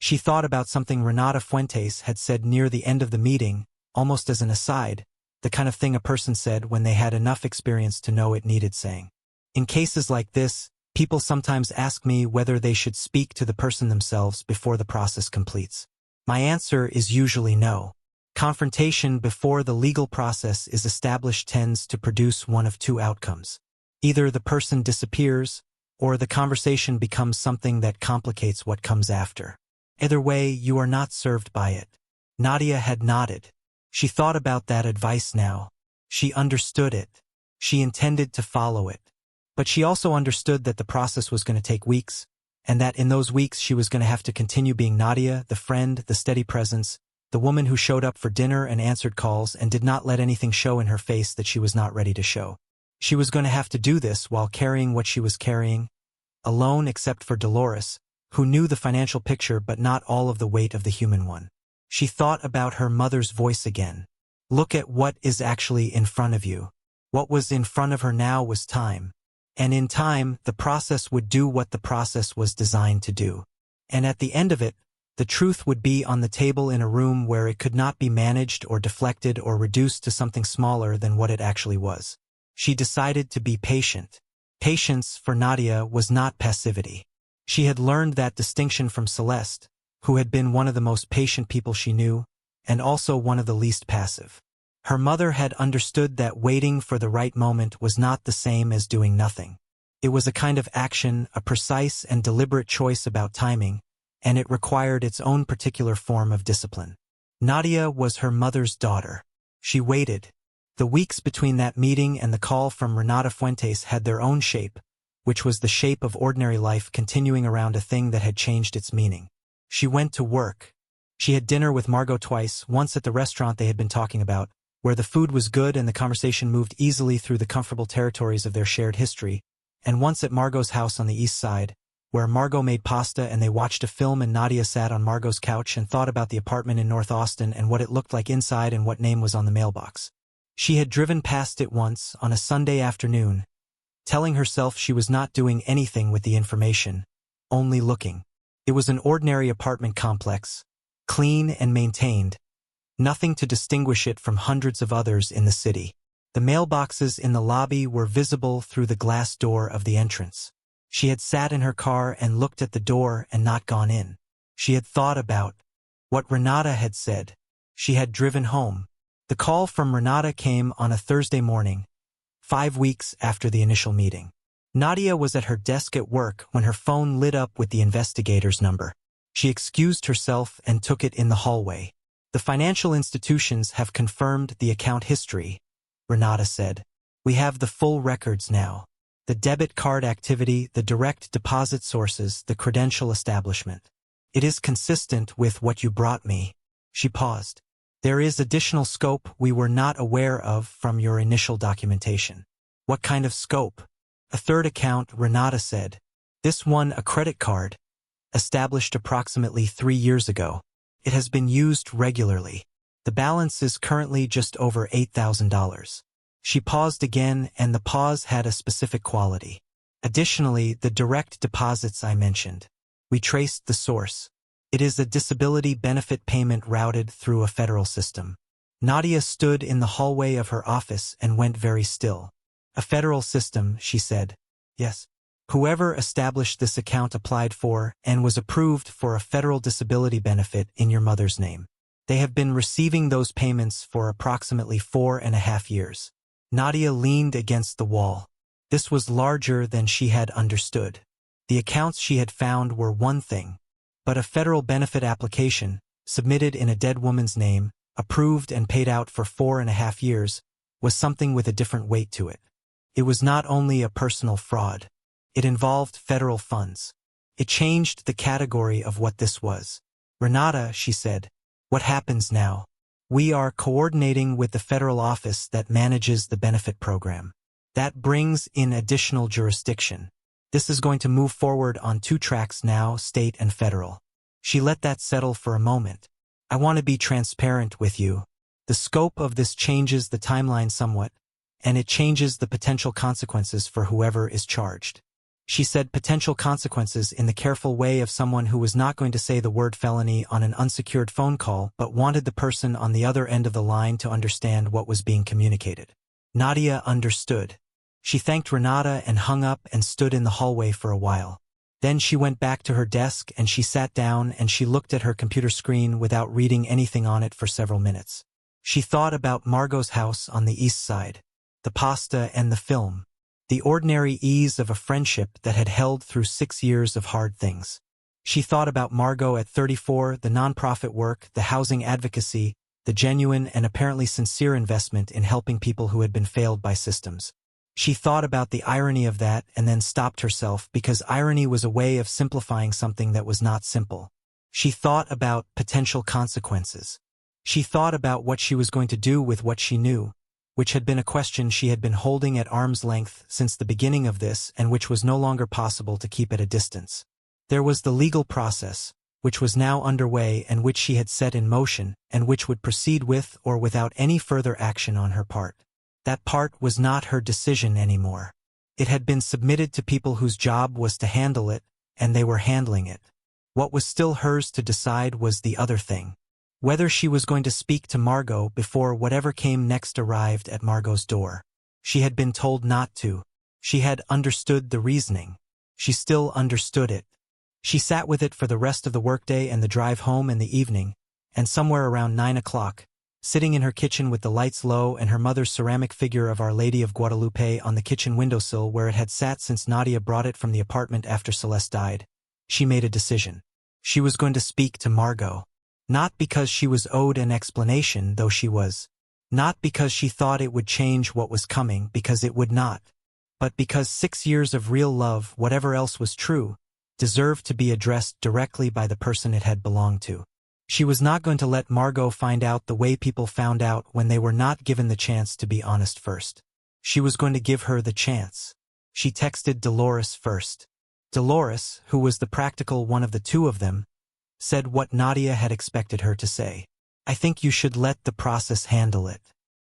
She thought about something Renata Fuentes had said near the end of the meeting, almost as an aside, the kind of thing a person said when they had enough experience to know it needed saying. In cases like this, people sometimes ask me whether they should speak to the person themselves before the process completes. My answer is usually no. Confrontation before the legal process is established tends to produce one of two outcomes. Either the person disappears, or the conversation becomes something that complicates what comes after. Either way, you are not served by it. Nadia had nodded. She thought about that advice now. She understood it. She intended to follow it. But she also understood that the process was going to take weeks, and that in those weeks she was going to have to continue being Nadia, the friend, the steady presence, the woman who showed up for dinner and answered calls and did not let anything show in her face that she was not ready to show. She was going to have to do this while carrying what she was carrying, alone except for Dolores, who knew the financial picture but not all of the weight of the human one. She thought about her mother's voice again. Look at what is actually in front of you. What was in front of her now was time. And in time, the process would do what the process was designed to do. And at the end of it, the truth would be on the table in a room where it could not be managed or deflected or reduced to something smaller than what it actually was. She decided to be patient. Patience for Nadia was not passivity. She had learned that distinction from Celeste, who had been one of the most patient people she knew, and also one of the least passive. Her mother had understood that waiting for the right moment was not the same as doing nothing. It was a kind of action, a precise and deliberate choice about timing, and it required its own particular form of discipline. Nadia was her mother's daughter. She waited. The weeks between that meeting and the call from Renata Fuentes had their own shape, which was the shape of ordinary life continuing around a thing that had changed its meaning. She went to work. She had dinner with Margot twice, once at the restaurant they had been talking about, where the food was good and the conversation moved easily through the comfortable territories of their shared history, and once at Margot's house on the east side, where Margot made pasta and they watched a film and Nadia sat on Margot's couch and thought about the apartment in North Austin and what it looked like inside and what name was on the mailbox. She had driven past it once on a Sunday afternoon, telling herself she was not doing anything with the information, only looking. It was an ordinary apartment complex, clean and maintained, nothing to distinguish it from hundreds of others in the city. The mailboxes in the lobby were visible through the glass door of the entrance. She had sat in her car and looked at the door and not gone in. She had thought about what Renata had said. She had driven home. The call from Renata came on a Thursday morning, 5 weeks after the initial meeting. Nadia was at her desk at work when her phone lit up with the investigator's number. She excused herself and took it in the hallway. The financial institutions have confirmed the account history, Renata said. We have the full records now. The debit card activity, the direct deposit sources, the credential establishment. It is consistent with what you brought me. She paused. There is additional scope we were not aware of from your initial documentation. What kind of scope? A third account, Renata said. This one, a credit card, established approximately 3 years ago. It has been used regularly. The balance is currently just over $8,000. She paused again, and the pause had a specific quality. Additionally, the direct deposits I mentioned. We traced the source. It is a disability benefit payment routed through a federal system. Nadia stood in the hallway of her office and went very still. A federal system, she said. Yes. Whoever established this account applied for and was approved for a federal disability benefit in your mother's name. They have been receiving those payments for approximately 4.5 years. Nadia leaned against the wall. This was larger than she had understood. The accounts she had found were one thing, but a federal benefit application, submitted in a dead woman's name, approved and paid out for 4.5 years, was something with a different weight to it. It was not only a personal fraud. It involved federal funds. It changed the category of what this was. Renata, she said, what happens now? We are coordinating with the federal office that manages the benefit program. That brings in additional jurisdiction. This is going to move forward on 2 tracks now, state and federal. She let that settle for a moment. I want to be transparent with you. The scope of this changes the timeline somewhat, and it changes the potential consequences for whoever is charged. She said potential consequences in the careful way of someone who was not going to say the word felony on an unsecured phone call but wanted the person on the other end of the line to understand what was being communicated. Nadia understood. She thanked Renata and hung up and stood in the hallway for a while. Then she went back to her desk and she sat down and she looked at her computer screen without reading anything on it for several minutes. She thought about Margot's house on the east side, the pasta and the film. The ordinary ease of a friendship that had held through 6 years of hard things. She thought about Margot at 34, the nonprofit work, the housing advocacy, the genuine and apparently sincere investment in helping people who had been failed by systems. She thought about the irony of that and then stopped herself because irony was a way of simplifying something that was not simple. She thought about potential consequences. She thought about what she was going to do with what she knew, which had been a question she had been holding at arm's length since the beginning of this and which was no longer possible to keep at a distance. There was the legal process, which was now underway and which she had set in motion and which would proceed with or without any further action on her part. That part was not her decision anymore. It had been submitted to people whose job was to handle it, and they were handling it. What was still hers to decide was the other thing. Whether she was going to speak to Margot before whatever came next arrived at Margot's door. She had been told not to. She had understood the reasoning. She still understood it. She sat with it for the rest of the workday and the drive home in the evening, and somewhere around 9 o'clock, sitting in her kitchen with the lights low and her mother's ceramic figure of Our Lady of Guadalupe on the kitchen windowsill where it had sat since Nadia brought it from the apartment after Celeste died, she made a decision. She was going to speak to Margot. Not because she was owed an explanation, though she was. Not because she thought it would change what was coming, because it would not. But because 6 years of real love, whatever else was true, deserved to be addressed directly by the person it had belonged to. She was not going to let Margot find out the way people found out when they were not given the chance to be honest first. She was going to give her the chance. She texted Dolores first. Dolores, who was the practical one of the two of them, said what Nadia had expected her to say. I think you should let the process handle it.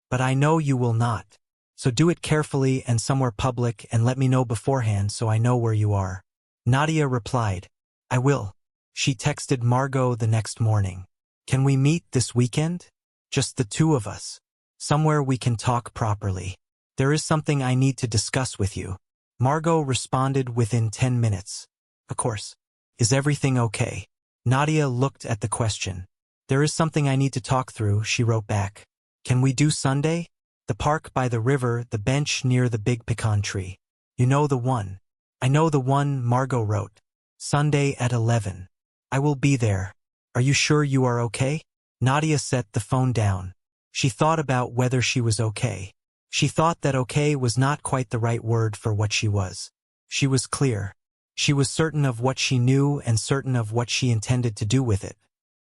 But I know you will not. So do it carefully and somewhere public and let me know beforehand so I know where you are. Nadia replied, I will. She texted Margot the next morning. Can we meet this weekend? Just the two of us. Somewhere we can talk properly. There is something I need to discuss with you. Margot responded within 10 minutes. Of course. Is everything okay? Nadia looked at the question. There is something I need to talk through, she wrote back. Can we do Sunday? The park by the river, the bench near the big pecan tree. You know the one. I know the one, Margot wrote. Sunday at 11. I will be there. Are you sure you are okay? Nadia set the phone down. She thought about whether she was okay. She thought that okay was not quite the right word for what she was. She was clear. She was certain of what she knew and certain of what she intended to do with it.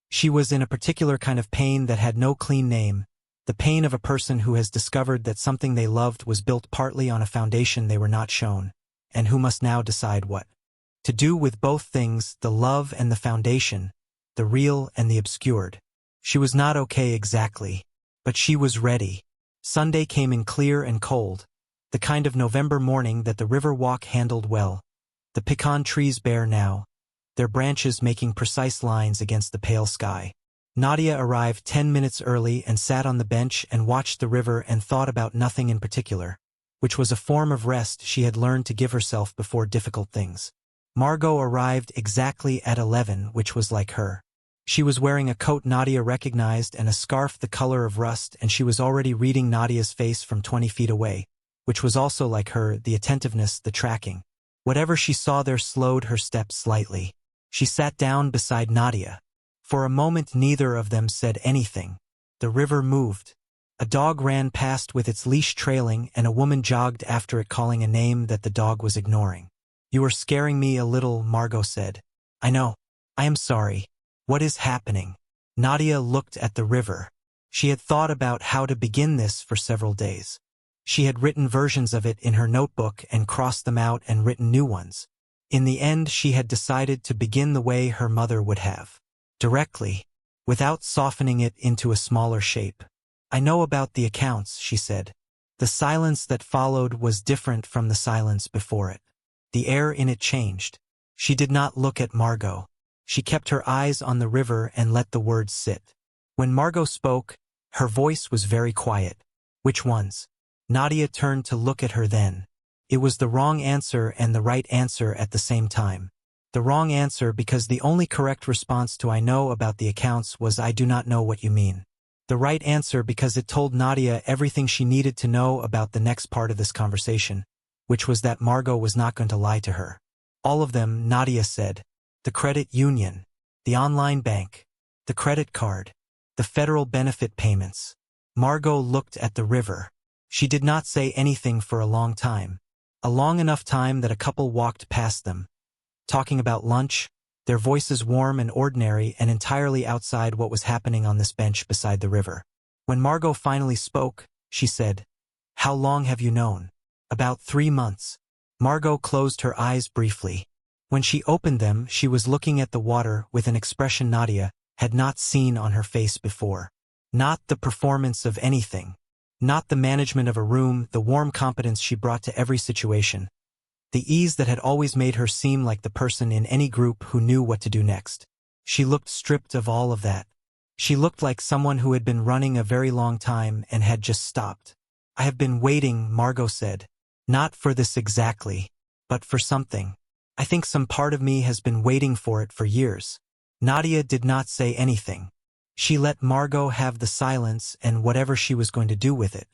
She was in a particular kind of pain that had no clean name, the pain of a person who has discovered that something they loved was built partly on a foundation they were not shown, and who must now decide what to do with both things, the love and the foundation, the real and the obscured. She was not okay exactly, but she was ready. Sunday came in clear and cold, the kind of November morning that the river walk handled well. The pecan trees bare now, their branches making precise lines against the pale sky. Nadia arrived 10 minutes early and sat on the bench and watched the river and thought about nothing in particular, which was a form of rest she had learned to give herself before difficult things. Margot arrived exactly at 11, which was like her. She was wearing a coat Nadia recognized and a scarf the color of rust, and she was already reading Nadia's face from 20 feet away, which was also like her, the attentiveness, the tracking. Whatever she saw there slowed her steps slightly. She sat down beside Nadia. For a moment neither of them said anything. The river moved. A dog ran past with its leash trailing, and a woman jogged after it calling a name that the dog was ignoring. "You are scaring me a little," Margot said. "I know. I am sorry. What is happening?" Nadia looked at the river. She had thought about how to begin this for several days. She had written versions of it in her notebook and crossed them out and written new ones. In the end, she had decided to begin the way her mother would have. Directly, without softening it into a smaller shape. "I know about the accounts," she said. The silence that followed was different from the silence before it. The air in it changed. She did not look at Margot. She kept her eyes on the river and let the words sit. When Margot spoke, her voice was very quiet. "Which ones?" Nadia turned to look at her then. It was the wrong answer and the right answer at the same time. The wrong answer because the only correct response to "I know about the accounts" was "I do not know what you mean." The right answer because it told Nadia everything she needed to know about the next part of this conversation, which was that Margot was not going to lie to her. All of them, Nadia said. The credit union, the online bank, the credit card, the federal benefit payments. Margot looked at the river. She did not say anything for a long time. A long enough time that a couple walked past them, talking about lunch, their voices warm and ordinary and entirely outside what was happening on this bench beside the river. When Margot finally spoke, she said, "How long have you known?" "About 3 months." Margot closed her eyes briefly. When she opened them, she was looking at the water with an expression Nadia had not seen on her face before. Not the performance of anything. Not the management of a room, the warm competence she brought to every situation. The ease that had always made her seem like the person in any group who knew what to do next. She looked stripped of all of that. She looked like someone who had been running a very long time and had just stopped. "I have been waiting," Margot said. "Not for this exactly, but for something. I think some part of me has been waiting for it for years." Nadia did not say anything. She let Margot have the silence and whatever she was going to do with it.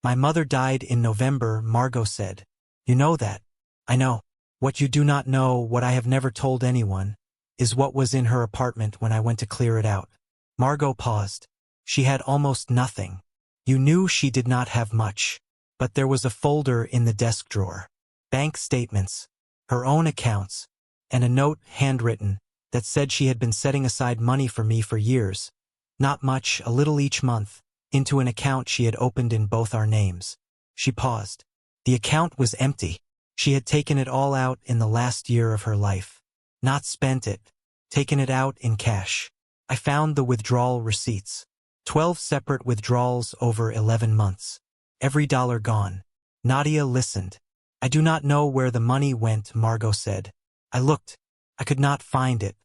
"My mother died in November," Margot said. "You know that." "I know. What you do not know, what I have never told anyone, is what was in her apartment when I went to clear it out." Margot paused. She had almost nothing. You knew she did not have much. But there was a folder in the desk drawer. Bank statements, her own accounts, and a note, handwritten, that said she had been setting aside money for me for years. Not much, a little each month, into an account she had opened in both our names. She paused. The account was empty. She had taken it all out in the last year of her life. Not spent it. Taken it out in cash. I found the withdrawal receipts. 12 separate withdrawals over 11 months. Every dollar gone. Nadia listened. "I do not know where the money went," Margot said. "I looked. I could not find it.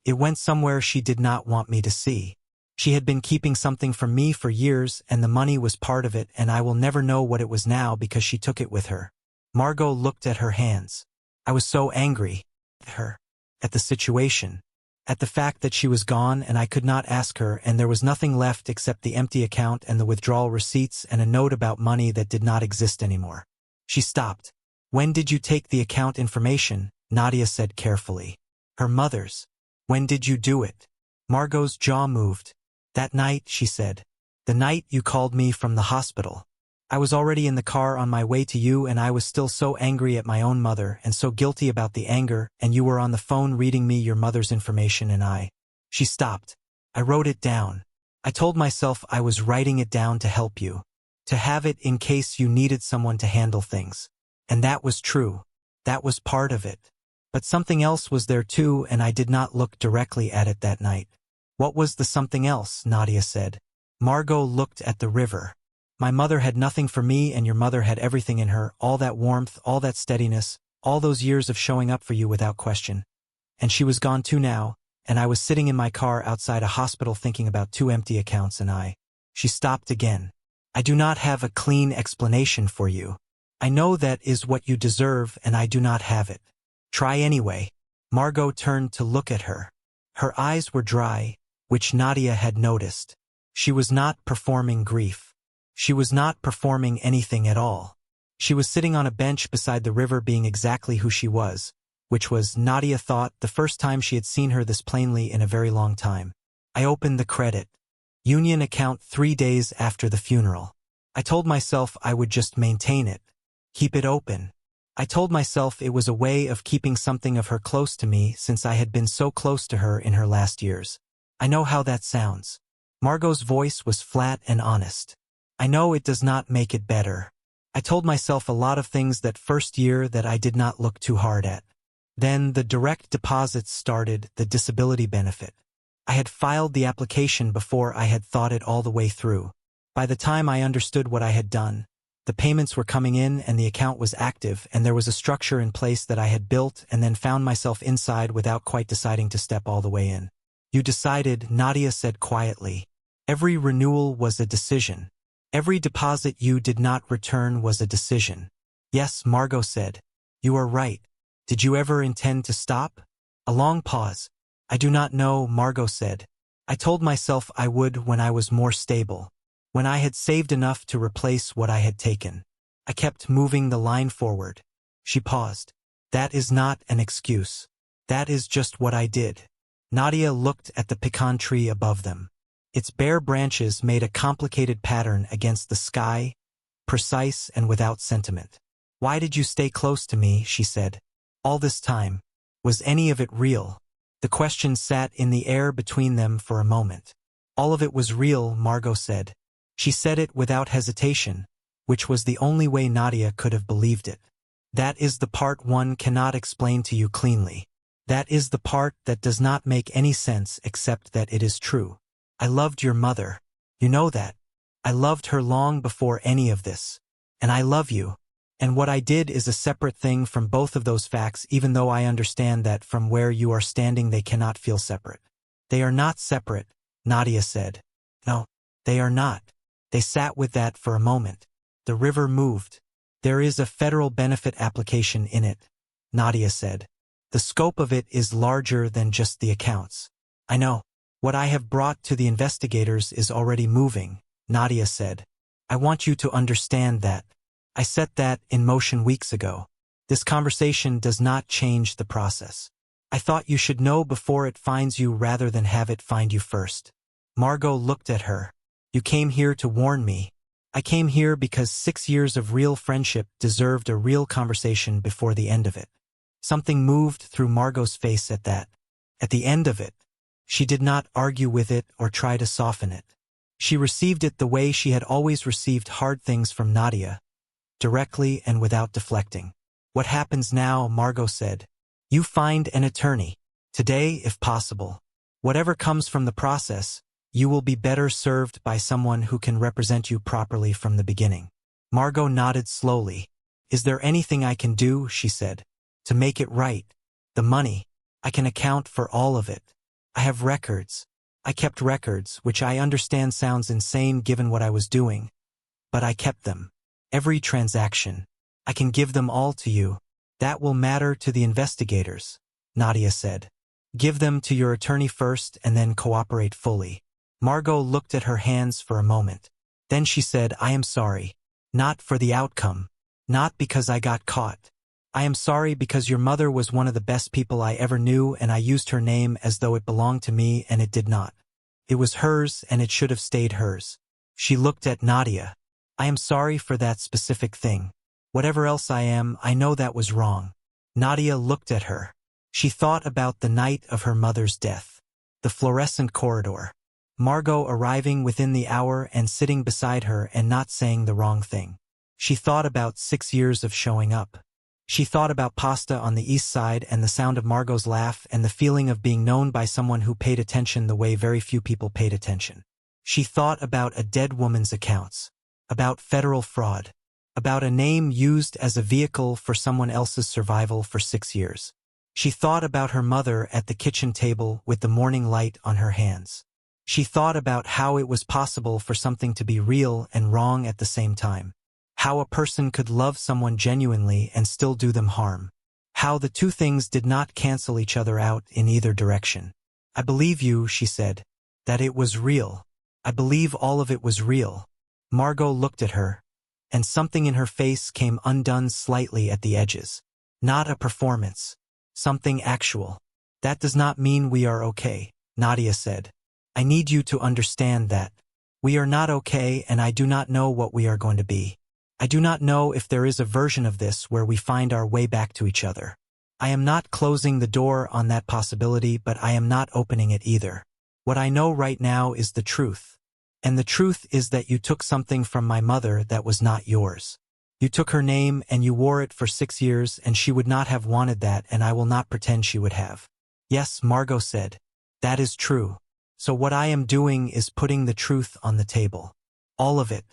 It went somewhere she did not want me to see. She had been keeping something from me for years, and the money was part of it, and I will never know what it was now because she took it with her." Margot looked at her hands. "I was so angry at her, at the situation, at the fact that she was gone and I could not ask her, and there was nothing left except the empty account and the withdrawal receipts and a note about money that did not exist anymore." She stopped. "When did you take the account information?" Nadia said carefully. "Her mother's." "When did you do it?" Margot's jaw moved. "That night," she said. "The night you called me from the hospital. I was already in the car on my way to you, and I was still so angry at my own mother and so guilty about the anger, and you were on the phone reading me your mother's information, and I." She stopped. I wrote it down. I told myself I was writing it down to help you. To have it in case you needed someone to handle things. And that was true. That was part of it. But something else was there too, and I did not look directly at it that night. What was the something else? Nadia said. Margot looked at the river. My mother had nothing for me, and your mother had everything in her, all that warmth, all that steadiness, all those years of showing up for you without question. And she was gone too now, and I was sitting in my car outside a hospital thinking about 2 empty accounts, and She stopped again. I do not have a clean explanation for you. I know that is what you deserve, and I do not have it. Try anyway. Margot turned to look at her. Her eyes were dry, which Nadia had noticed. She was not performing grief. She was not performing anything at all. She was sitting on a bench beside the river, being exactly who she was, which was, Nadia thought, the first time she had seen her this plainly in a very long time. I opened the credit union account 3 days after the funeral. I told myself I would just maintain it. Keep it open. I told myself it was a way of keeping something of her close to me, since I had been so close to her in her last years. I know how that sounds. Margot's voice was flat and honest. I know it does not make it better. I told myself a lot of things that first year that I did not look too hard at. Then the direct deposits started, the disability benefit. I had filed the application before I had thought it all the way through. By the time I understood what I had done, the payments were coming in and the account was active, and there was a structure in place that I had built, and then found myself inside without quite deciding to step all the way in. You decided, Nadia said quietly. Every renewal was a decision. Every deposit you did not return was a decision. Yes, Margot said. You are right. Did you ever intend to stop? A long pause. I do not know, Margot said. I told myself I would when I was more stable. When I had saved enough to replace what I had taken. I kept moving the line forward. She paused. That is not an excuse. That is just what I did. Nadia looked at the pecan tree above them. Its bare branches made a complicated pattern against the sky, precise and without sentiment. Why did you stay close to me? She said. All this time. Was any of it real? The question sat in the air between them for a moment. All of it was real, Margot said. She said it without hesitation, which was the only way Nadia could have believed it. That is the part one cannot explain to you cleanly. That is the part that does not make any sense except that it is true. I loved your mother. You know that. I loved her long before any of this. And I love you. And what I did is a separate thing from both of those facts, even though I understand that from where you are standing they cannot feel separate. They are not separate, Nadia said. No, they are not. They sat with that for a moment. The river moved. There is a federal benefit application in it, Nadia said. The scope of it is larger than just the accounts. I know. What I have brought to the investigators is already moving, Nadia said. I want you to understand that. I set that in motion weeks ago. This conversation does not change the process. I thought you should know before it finds you rather than have it find you first. Margot looked at her. You came here to warn me. I came here because 6 years of real friendship deserved a real conversation before the end of it. Something moved through Margot's face at that. At the end of it. She did not argue with it or try to soften it. She received it the way she had always received hard things from Nadia, directly and without deflecting. What happens now, Margot said. You find an attorney. Today, if possible. Whatever comes from the process, you will be better served by someone who can represent you properly from the beginning. Margot nodded slowly. Is there anything I can do, she said, to make it right? The money. I can account for all of it. I have records. I kept records, which I understand sounds insane given what I was doing. But I kept them. Every transaction. I can give them all to you. That will matter to the investigators, Nadia said. Give them to your attorney first and then cooperate fully. Margot looked at her hands for a moment. Then she said, I am sorry. Not for the outcome. Not because I got caught. I am sorry because your mother was one of the best people I ever knew, and I used her name as though it belonged to me, and it did not. It was hers and it should have stayed hers. She looked at Nadia. I am sorry for that specific thing. Whatever else I am, I know that was wrong. Nadia looked at her. She thought about the night of her mother's death. The fluorescent corridor. Margot arriving within the hour and sitting beside her and not saying the wrong thing. She thought about 6 years of showing up. She thought about pasta on the east side and the sound of Margot's laugh and the feeling of being known by someone who paid attention the way very few people paid attention. She thought about a dead woman's accounts, about federal fraud, about a name used as a vehicle for someone else's survival for 6 years. She thought about her mother at the kitchen table with the morning light on her hands. She thought about how it was possible for something to be real and wrong at the same time. How a person could love someone genuinely and still do them harm. How the two things did not cancel each other out in either direction. I believe you, she said. That it was real. I believe all of it was real. Margot looked at her, and something in her face came undone slightly at the edges. Not a performance. Something actual. That does not mean we are okay, Nadia said. I need you to understand that. We are not okay, and I do not know what we are going to be. I do not know if there is a version of this where we find our way back to each other. I am not closing the door on that possibility, but I am not opening it either. What I know right now is the truth. And the truth is that you took something from my mother that was not yours. You took her name and you wore it for 6 years, and she would not have wanted that, and I will not pretend she would have. Yes, Margot said. That is true. So what I am doing is putting the truth on the table. All of it.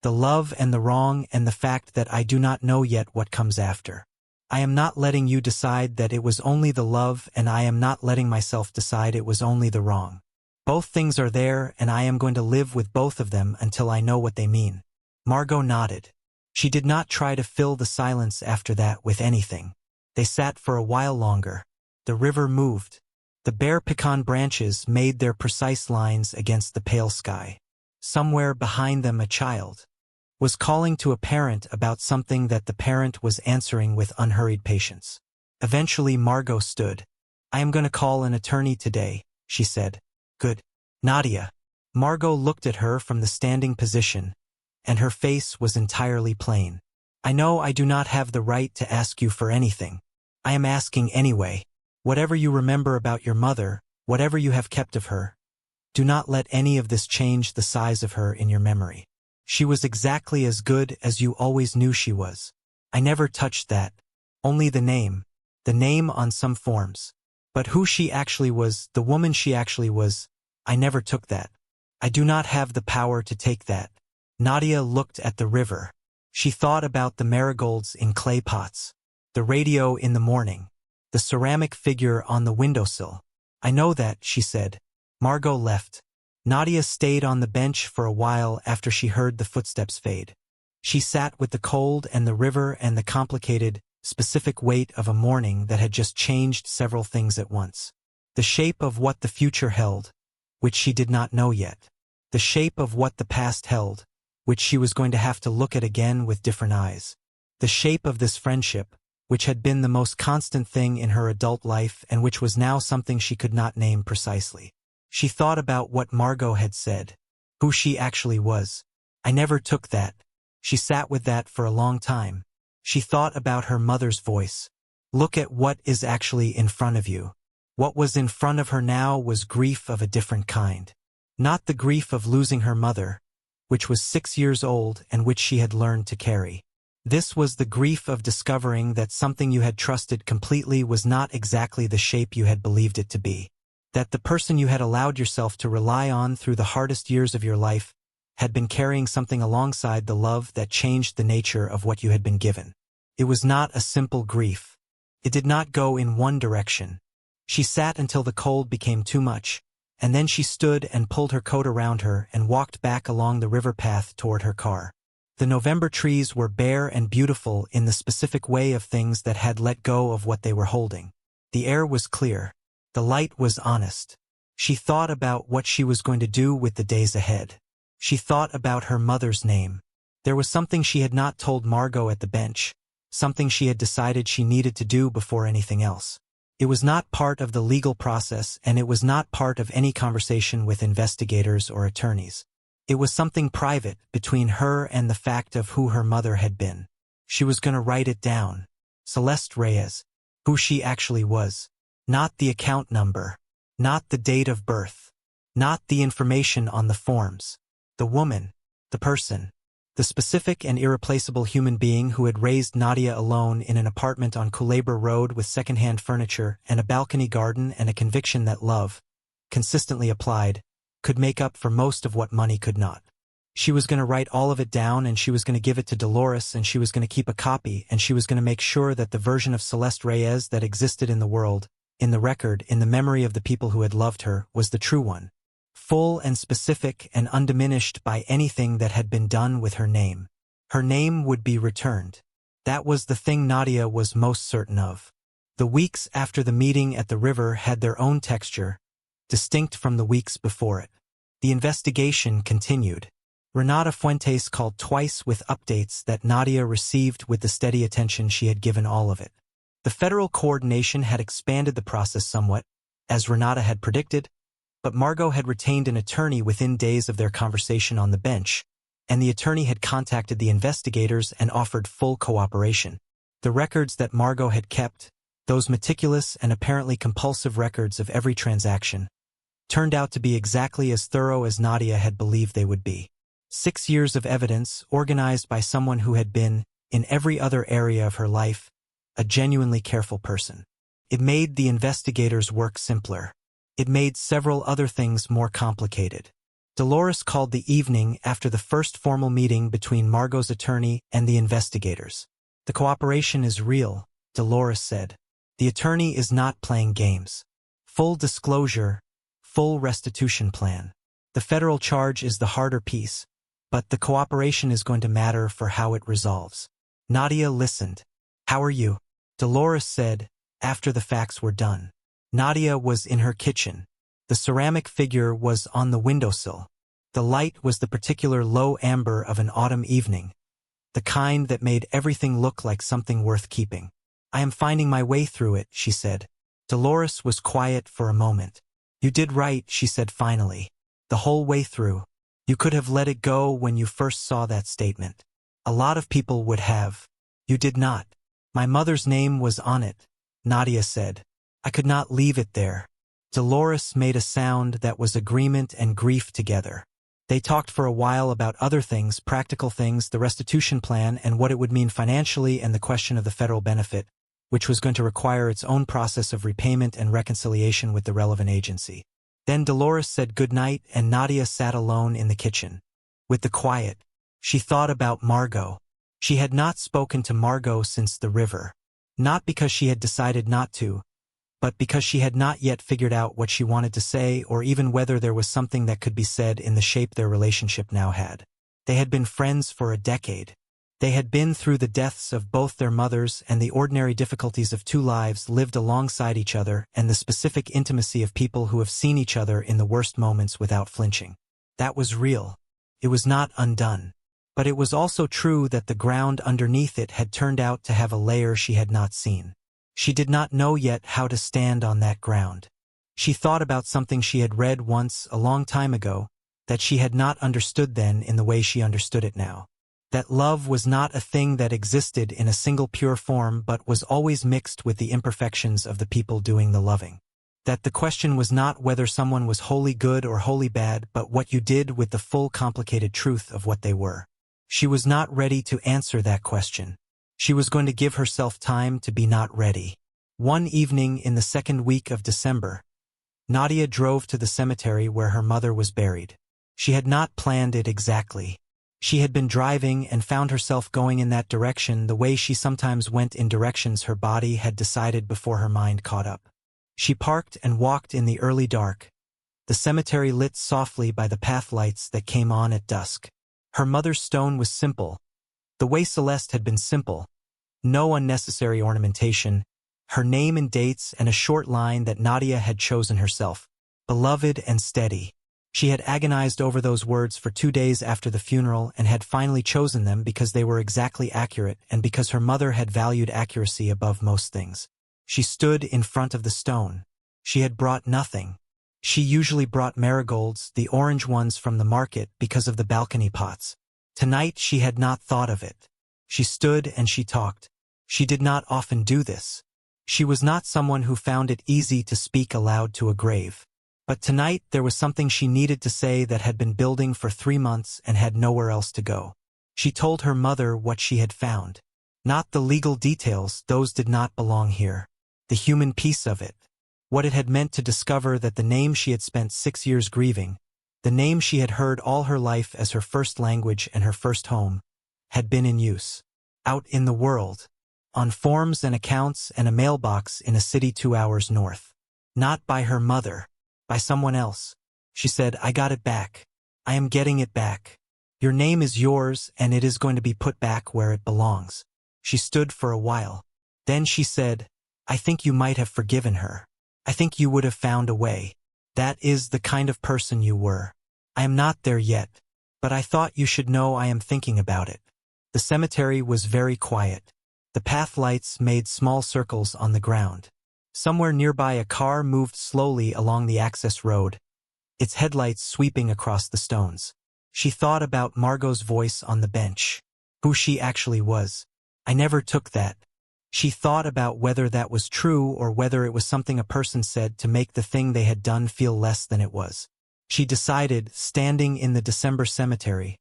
The love and the wrong and the fact that I do not know yet what comes after. I am not letting you decide that it was only the love, and I am not letting myself decide it was only the wrong. Both things are there, and I am going to live with both of them until I know what they mean. Margot nodded. She did not try to fill the silence after that with anything. They sat for a while longer. The river moved. The bare pecan branches made their precise lines against the pale sky. Somewhere behind them a child was calling to a parent about something that the parent was answering with unhurried patience. Eventually Margot stood. I am going to call an attorney today, she said. Good. Nadia. Margot looked at her from the standing position, and her face was entirely plain. I know I do not have the right to ask you for anything. I am asking anyway. Whatever you remember about your mother, whatever you have kept of her, do not let any of this change the size of her in your memory. She was exactly as good as you always knew she was. I never touched that. Only the name on some forms. But who she actually was, the woman she actually was, I never took that. I do not have the power to take that. Nadia looked at the river. She thought about the marigolds in clay pots, the radio in the morning, the ceramic figure on the windowsill. I know that, she said. Margot left. Nadia stayed on the bench for a while after she heard the footsteps fade. She sat with the cold and the river and the complicated, specific weight of a morning that had just changed several things at once. The shape of what the future held, which she did not know yet. The shape of what the past held, which she was going to have to look at again with different eyes. The shape of this friendship, which had been the most constant thing in her adult life and which was now something she could not name precisely. She thought about what Margot had said, who she actually was. I never took that. She sat with that for a long time. She thought about her mother's voice. Look at what is actually in front of you. What was in front of her now was grief of a different kind. Not the grief of losing her mother, which was 6 years old and which she had learned to carry. This was the grief of discovering that something you had trusted completely was not exactly the shape you had believed it to be. That the person you had allowed yourself to rely on through the hardest years of your life had been carrying something alongside the love that changed the nature of what you had been given. It was not a simple grief. It did not go in one direction. She sat until the cold became too much, and then she stood and pulled her coat around her and walked back along the river path toward her car. The November trees were bare and beautiful in the specific way of things that had let go of what they were holding. The air was clear. The light was honest. She thought about what she was going to do with the days ahead. She thought about her mother's name. There was something she had not told Margot at the bench, something she had decided she needed to do before anything else. It was not part of the legal process, and it was not part of any conversation with investigators or attorneys. It was something private between her and the fact of who her mother had been. She was going to write it down. Celeste Reyes. Who she actually was. Not the account number. Not the date of birth. Not the information on the forms. The woman, the person, the specific and irreplaceable human being who had raised Nadia alone in an apartment on Culebra Road with second-hand furniture and a balcony garden and a conviction that love, consistently applied, could make up for most of what money could not. She was going to write all of it down, and she was going to give it to Dolores, and she was going to keep a copy, and she was going to make sure that the version of Celeste Reyes that existed in the world, in the record, in the memory of the people who had loved her, was the true one. Full and specific and undiminished by anything that had been done with her name. Her name would be returned. That was the thing Nadia was most certain of. The weeks after the meeting at the river had their own texture, distinct from the weeks before it. The investigation continued. Renata Fuentes called twice with updates that Nadia received with the steady attention she had given all of it. The federal coordination had expanded the process somewhat, as Renata had predicted, but Margot had retained an attorney within days of their conversation on the bench, and the attorney had contacted the investigators and offered full cooperation. The records that Margot had kept, those meticulous and apparently compulsive records of every transaction, turned out to be exactly as thorough as Nadia had believed they would be. 6 years of evidence organized by someone who had been, in every other area of her life, a genuinely careful person. It made the investigators' work simpler. It made several other things more complicated. Dolores called the evening after the first formal meeting between Margot's attorney and the investigators. "The cooperation is real," Dolores said. "The attorney is not playing games. Full disclosure, full restitution plan. The federal charge is the harder piece, but the cooperation is going to matter for how it resolves." Nadia listened. "How are you?" Dolores said, after the facts were done. Nadia was in her kitchen. The ceramic figure was on the windowsill. The light was the particular low amber of an autumn evening, the kind that made everything look like something worth keeping. "I am finding my way through it," she said. Dolores was quiet for a moment. "You did right," she said finally. "The whole way through. You could have let it go when you first saw that statement. A lot of people would have. You did not. My mother's name was on it," Nadia said. "I could not leave it there." Dolores made a sound that was agreement and grief together. They talked for a while about other things, practical things, the restitution plan and what it would mean financially, and the question of the federal benefit, which was going to require its own process of repayment and reconciliation with the relevant agency. Then Dolores said goodnight, and Nadia sat alone in the kitchen. With the quiet, she thought about Margot. She had not spoken to Margot since the river. Not because she had decided not to, but because she had not yet figured out what she wanted to say, or even whether there was something that could be said in the shape their relationship now had. They had been friends for a decade. They had been through the deaths of both their mothers and the ordinary difficulties of two lives lived alongside each other, and the specific intimacy of people who have seen each other in the worst moments without flinching. That was real. It was not undone. But it was also true that the ground underneath it had turned out to have a layer she had not seen. She did not know yet how to stand on that ground. She thought about something she had read once, a long time ago, that she had not understood then in the way she understood it now. That love was not a thing that existed in a single pure form but was always mixed with the imperfections of the people doing the loving. That the question was not whether someone was wholly good or wholly bad, but what you did with the full complicated truth of what they were. She was not ready to answer that question. She was going to give herself time to be not ready. One evening in the second week of December, Nadia drove to the cemetery where her mother was buried. She had not planned it exactly. She had been driving and found herself going in that direction the way she sometimes went in directions her body had decided before her mind caught up. She parked and walked in the early dark, the cemetery lit softly by the path lights that came on at dusk. Her mother's stone was simple, the way Celeste had been simple. No unnecessary ornamentation, her name and dates and a short line that Nadia had chosen herself. Beloved and steady. She had agonized over those words for 2 days after the funeral and had finally chosen them because they were exactly accurate and because her mother had valued accuracy above most things. She stood in front of the stone. She had brought nothing. She usually brought marigolds, the orange ones from the market, because of the balcony pots. Tonight she had not thought of it. She stood and she talked. She did not often do this. She was not someone who found it easy to speak aloud to a grave. But tonight there was something she needed to say that had been building for 3 months and had nowhere else to go. She told her mother what she had found. Not the legal details, those did not belong here. The human piece of it. What it had meant to discover that the name she had spent 6 years grieving, the name she had heard all her life as her first language and her first home, had been in use. Out in the world. On forms and accounts and a mailbox in a city 2 hours north. Not by her mother. By someone else. She said, "I got it back. I am getting it back. Your name is yours and it is going to be put back where it belongs." She stood for a while. Then she said, "I think you might have forgiven her. I think you would have found a way. That is the kind of person you were. I am not there yet, but I thought you should know I am thinking about it." The cemetery was very quiet. The path lights made small circles on the ground. Somewhere nearby a car moved slowly along the access road, its headlights sweeping across the stones. She thought about Margot's voice on the bench. Who she actually was. I never took that. She thought about whether that was true or whether it was something a person said to make the thing they had done feel less than it was. She decided, standing in the December cemetery,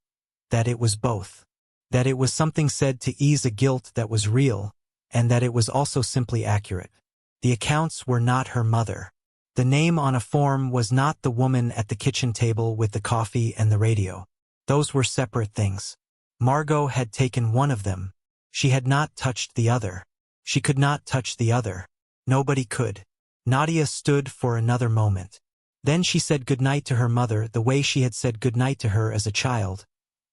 that it was both. That it was something said to ease a guilt that was real, and that it was also simply accurate. The accounts were not her mother. The name on a form was not the woman at the kitchen table with the coffee and the radio. Those were separate things. Margot had taken one of them. She had not touched the other. She could not touch the other. Nobody could. Nadia stood for another moment. Then she said goodnight to her mother the way she had said goodnight to her as a child.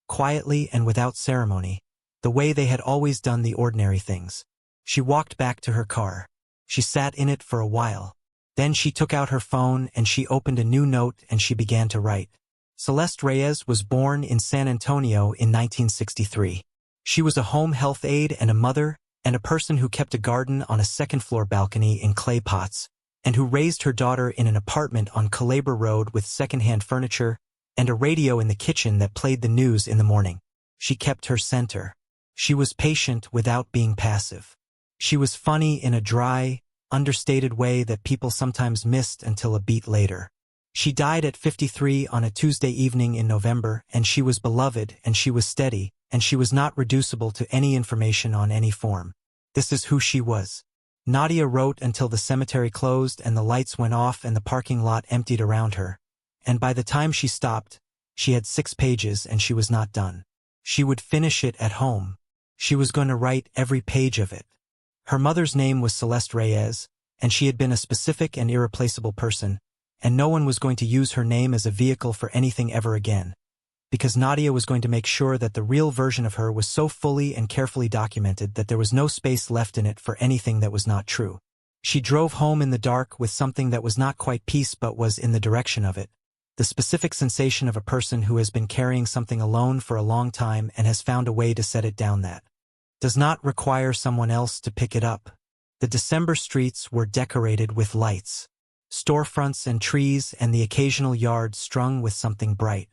Quietly and without ceremony. The way they had always done the ordinary things. She walked back to her car. She sat in it for a while. Then she took out her phone and she opened a new note and she began to write. Celeste Reyes was born in San Antonio in 1963. She was a home health aide and a mother, and a person who kept a garden on a second-floor balcony in clay pots, and who raised her daughter in an apartment on Calabar Road with second-hand furniture, and a radio in the kitchen that played the news in the morning. She kept her center. She was patient without being passive. She was funny in a dry, understated way that people sometimes missed until a beat later. She died at 53 on a Tuesday evening in November, and she was beloved, and she was steady, and she was not reducible to any information on any form. This is who she was. Nadia wrote until the cemetery closed and the lights went off and the parking lot emptied around her. And by the time she stopped, she had 6 pages and she was not done. She would finish it at home. She was going to write every page of it. Her mother's name was Celeste Reyes, and she had been a specific and irreplaceable person, and no one was going to use her name as a vehicle for anything ever again, because Nadia was going to make sure that the real version of her was so fully and carefully documented that there was no space left in it for anything that was not true. She drove home in the dark with something that was not quite peace but was in the direction of it, the specific sensation of a person who has been carrying something alone for a long time and has found a way to set it down that does not require someone else to pick it up. The December streets were decorated with lights, storefronts and trees and the occasional yard strung with something bright.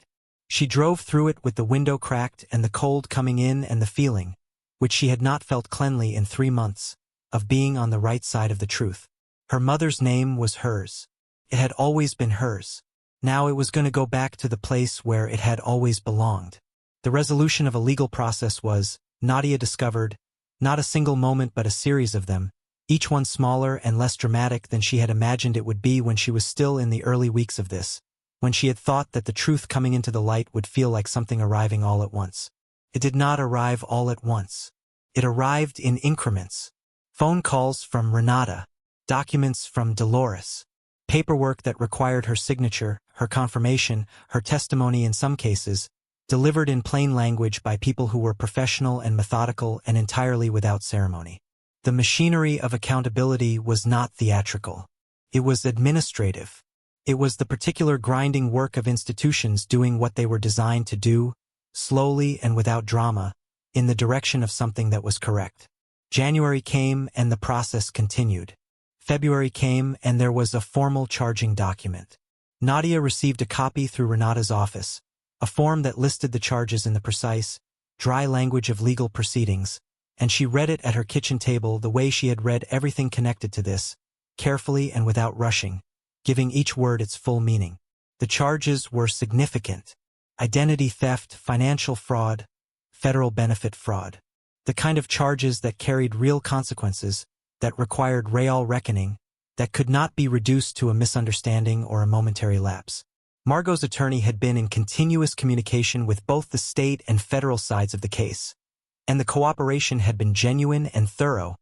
She drove through it with the window cracked and the cold coming in and the feeling, which she had not felt cleanly in 3 months, of being on the right side of the truth. Her mother's name was hers. It had always been hers. Now it was going to go back to the place where it had always belonged. The resolution of a legal process was, Nadia discovered, not a single moment but a series of them, each one smaller and less dramatic than she had imagined it would be when she was still in the early weeks of this, when she had thought that the truth coming into the light would feel like something arriving all at once. It did not arrive all at once. It arrived in increments. Phone calls from Renata, documents from Dolores, paperwork that required her signature, her confirmation, her testimony in some cases, delivered in plain language by people who were professional and methodical and entirely without ceremony. The machinery of accountability was not theatrical. It was administrative. It was the particular grinding work of institutions doing what they were designed to do, slowly and without drama, in the direction of something that was correct. January came and the process continued. February came and there was a formal charging document. Nadia received a copy through Renata's office, a form that listed the charges in the precise, dry language of legal proceedings, and she read it at her kitchen table the way she had read everything connected to this, carefully and without rushing, giving each word its full meaning. The charges were significant: identity theft, financial fraud, federal benefit fraud. The kind of charges that carried real consequences, that required real reckoning, that could not be reduced to a misunderstanding or a momentary lapse. Margot's attorney had been in continuous communication with both the state and federal sides of the case, and the cooperation had been genuine and thorough,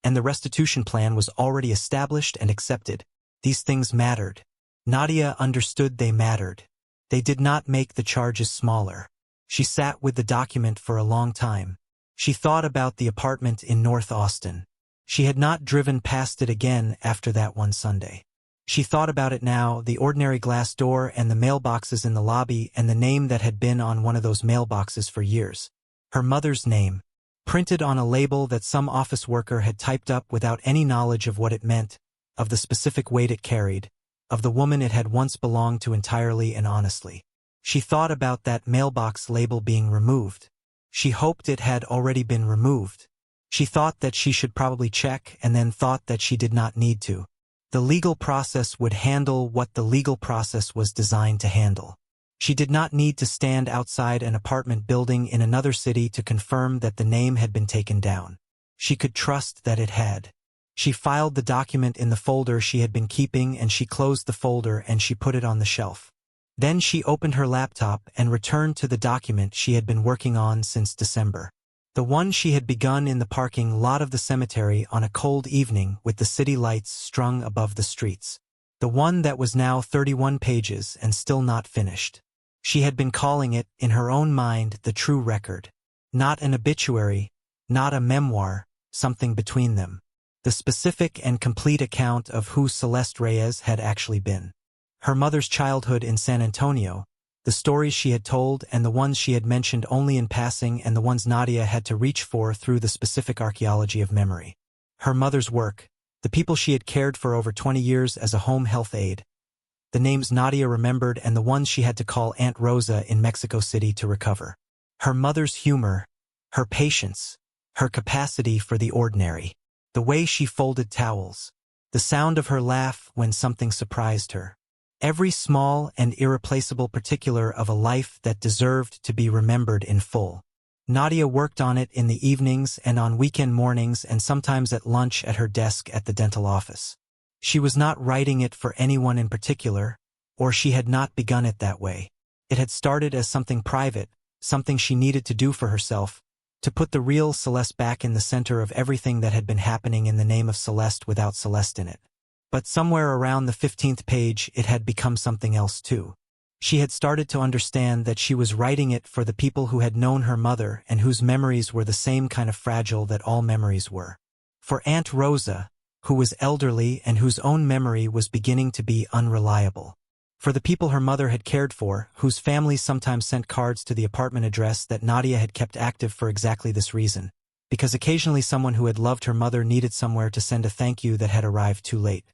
and the restitution plan was already established and accepted. These things mattered. Nadia understood they mattered. They did not make the charges smaller. She sat with the document for a long time. She thought about the apartment in North Austin. She had not driven past it again after that one Sunday. She thought about it now, the ordinary glass door and the mailboxes in the lobby and the name that had been on one of those mailboxes for years. Her mother's name, printed on a label that some office worker had typed up without any knowledge of what it meant, of the specific weight it carried, of the woman it had once belonged to entirely and honestly. She thought about that mailbox label being removed. She hoped it had already been removed. She thought that she should probably check, and then thought that she did not need to. The legal process would handle what the legal process was designed to handle. She did not need to stand outside an apartment building in another city to confirm that the name had been taken down. She could trust that it had. She filed the document in the folder she had been keeping, and she closed the folder and she put it on the shelf. Then she opened her laptop and returned to the document she had been working on since December. The one she had begun in the parking lot of the cemetery on a cold evening with the city lights strung above the streets. The one that was now 31 pages and still not finished. She had been calling it, in her own mind, the true record. Not an obituary, not a memoir, something between them. The specific and complete account of who Celeste Reyes had actually been. Her mother's childhood in San Antonio, the stories she had told and the ones she had mentioned only in passing and the ones Nadia had to reach for through the specific archaeology of memory. Her mother's work, the people she had cared for over 20 years as a home health aide, the names Nadia remembered and the ones she had to call Aunt Rosa in Mexico City to recover. Her mother's humor, her patience, her capacity for the ordinary, the way she folded towels, the sound of her laugh when something surprised her. Every small and irreplaceable particular of a life that deserved to be remembered in full. Nadia worked on it in the evenings and on weekend mornings and sometimes at lunch at her desk at the dental office. She was not writing it for anyone in particular, or she had not begun it that way. It had started as something private, something she needed to do for herself, to put the real Celeste back in the center of everything that had been happening in the name of Celeste without Celeste in it. But somewhere around the 15th page it had become something else too. She had started to understand that she was writing it for the people who had known her mother and whose memories were the same kind of fragile that all memories were. For Aunt Rosa, who was elderly and whose own memory was beginning to be unreliable. For the people her mother had cared for, whose families sometimes sent cards to the apartment address that Nadia had kept active for exactly this reason, because occasionally someone who had loved her mother needed somewhere to send a thank you that had arrived too late.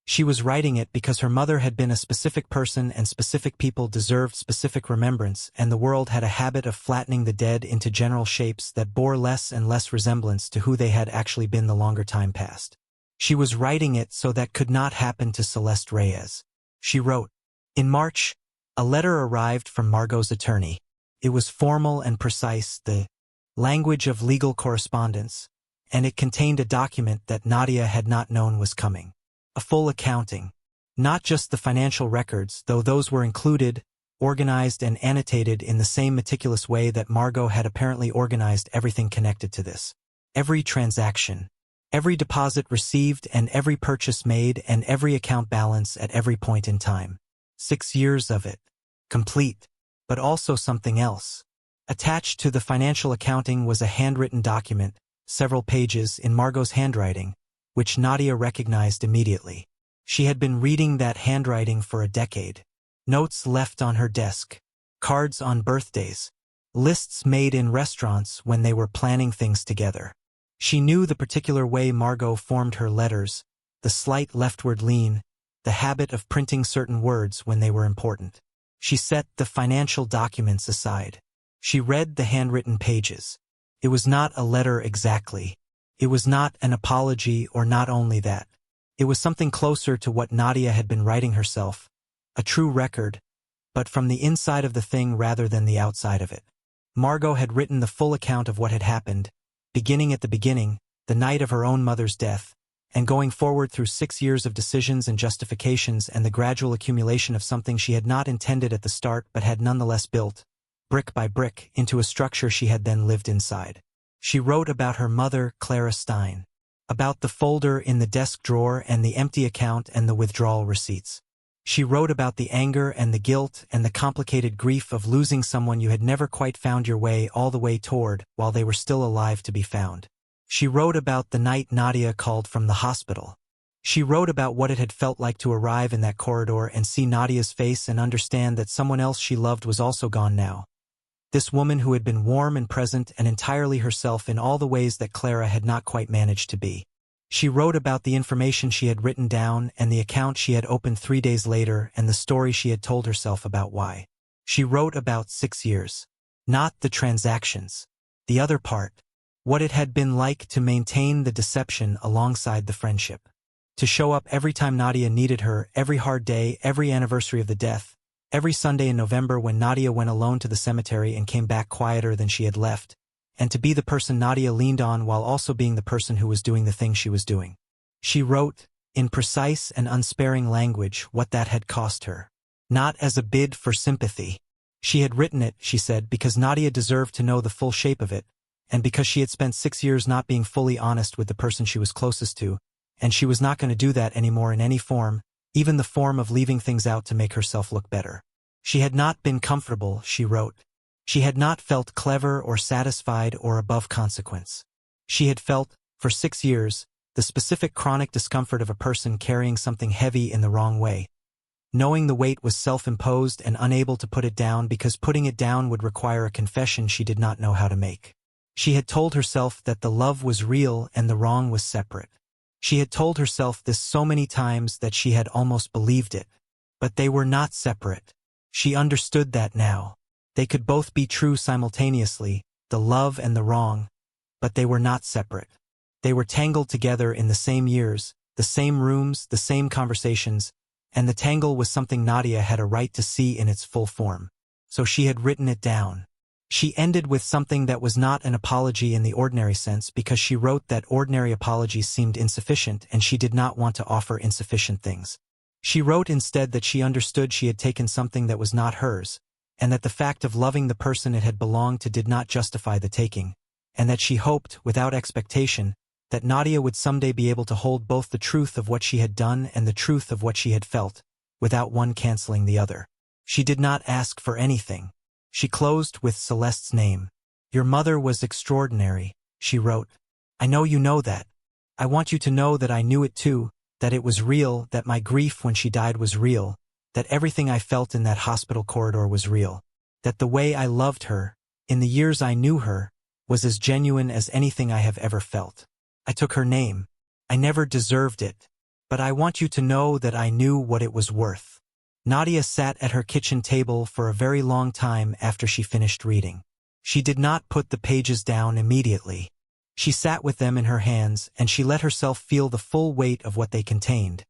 She was writing it because her mother had been a specific person and specific people deserved specific remembrance, and the world had a habit of flattening the dead into general shapes that bore less and less resemblance to who they had actually been the longer time passed. She was writing it so that could not happen to Celeste Reyes. She wrote. In March, a letter arrived from Margot's attorney. It was formal and precise, the language of legal correspondence, and it contained a document that Nadia had not known was coming. A full accounting. Not just the financial records, though those were included, organized and annotated in the same meticulous way that Margot had apparently organized everything connected to this. Every transaction, every deposit received and every purchase made and every account balance at every point in time. 6 years of it. Complete. But also something else. Attached to the financial accounting was a handwritten document, several pages in Margot's handwriting, which Nadia recognized immediately. She had been reading that handwriting for a decade. Notes left on her desk, cards on birthdays, lists made in restaurants when they were planning things together. She knew the particular way Margot formed her letters, the slight leftward lean, the habit of printing certain words when they were important. She set the financial documents aside. She read the handwritten pages. It was not a letter exactly. It was not an apology, or not only that. It was something closer to what Nadia had been writing herself, a true record, but from the inside of the thing rather than the outside of it. Margot had written the full account of what had happened, beginning at the beginning, the night of her own mother's death, and going forward through 6 years of decisions and justifications and the gradual accumulation of something she had not intended at the start but had nonetheless built, brick by brick, into a structure she had then lived inside. She wrote about her mother, Clara Stein, about the folder in the desk drawer and the empty account and the withdrawal receipts. She wrote about the anger and the guilt and the complicated grief of losing someone you had never quite found your way all the way toward while they were still alive to be found. She wrote about the night Nadia called from the hospital. She wrote about what it had felt like to arrive in that corridor and see Nadia's face and understand that someone else she loved was also gone now. This woman who had been warm and present and entirely herself in all the ways that Clara had not quite managed to be. She wrote about the information she had written down and the account she had opened 3 days later and the story she had told herself about why. She wrote about 6 years. Not the transactions. The other part. What it had been like to maintain the deception alongside the friendship. To show up every time Nadia needed her, every hard day, every anniversary of the death, every Sunday in November when Nadia went alone to the cemetery and came back quieter than she had left, and to be the person Nadia leaned on while also being the person who was doing the thing she was doing. She wrote, in precise and unsparing language, what that had cost her. Not as a bid for sympathy. She had written it, she said, because Nadia deserved to know the full shape of it, and because she had spent 6 years not being fully honest with the person she was closest to, and she was not going to do that anymore in any form, even the form of leaving things out to make herself look better. She had not been comfortable, she wrote. She had not felt clever or satisfied or above consequence. She had felt, for 6 years, the specific chronic discomfort of a person carrying something heavy in the wrong way. Knowing the weight was self-imposed and unable to put it down because putting it down would require a confession she did not know how to make. She had told herself that the love was real and the wrong was separate. She had told herself this so many times that she had almost believed it. But they were not separate. She understood that now. They could both be true simultaneously, the love and the wrong, but they were not separate. They were tangled together in the same years, the same rooms, the same conversations, and the tangle was something Nadia had a right to see in its full form. So she had written it down. She ended with something that was not an apology in the ordinary sense because she wrote that ordinary apologies seemed insufficient and she did not want to offer insufficient things. She wrote instead that she understood she had taken something that was not hers, and that the fact of loving the person it had belonged to did not justify the taking, and that she hoped, without expectation, that Nadia would someday be able to hold both the truth of what she had done and the truth of what she had felt, without one canceling the other. She did not ask for anything. She closed with Celeste's name. "Your mother was extraordinary," she wrote. "I know you know that. I want you to know that I knew it too, that it was real, that my grief when she died was real, that everything I felt in that hospital corridor was real, that the way I loved her, in the years I knew her, was as genuine as anything I have ever felt. I took her name. I never deserved it. But I want you to know that I knew what it was worth." Nadia sat at her kitchen table for a very long time after she finished reading. She did not put the pages down immediately. She sat with them in her hands and she let herself feel the full weight of what they contained,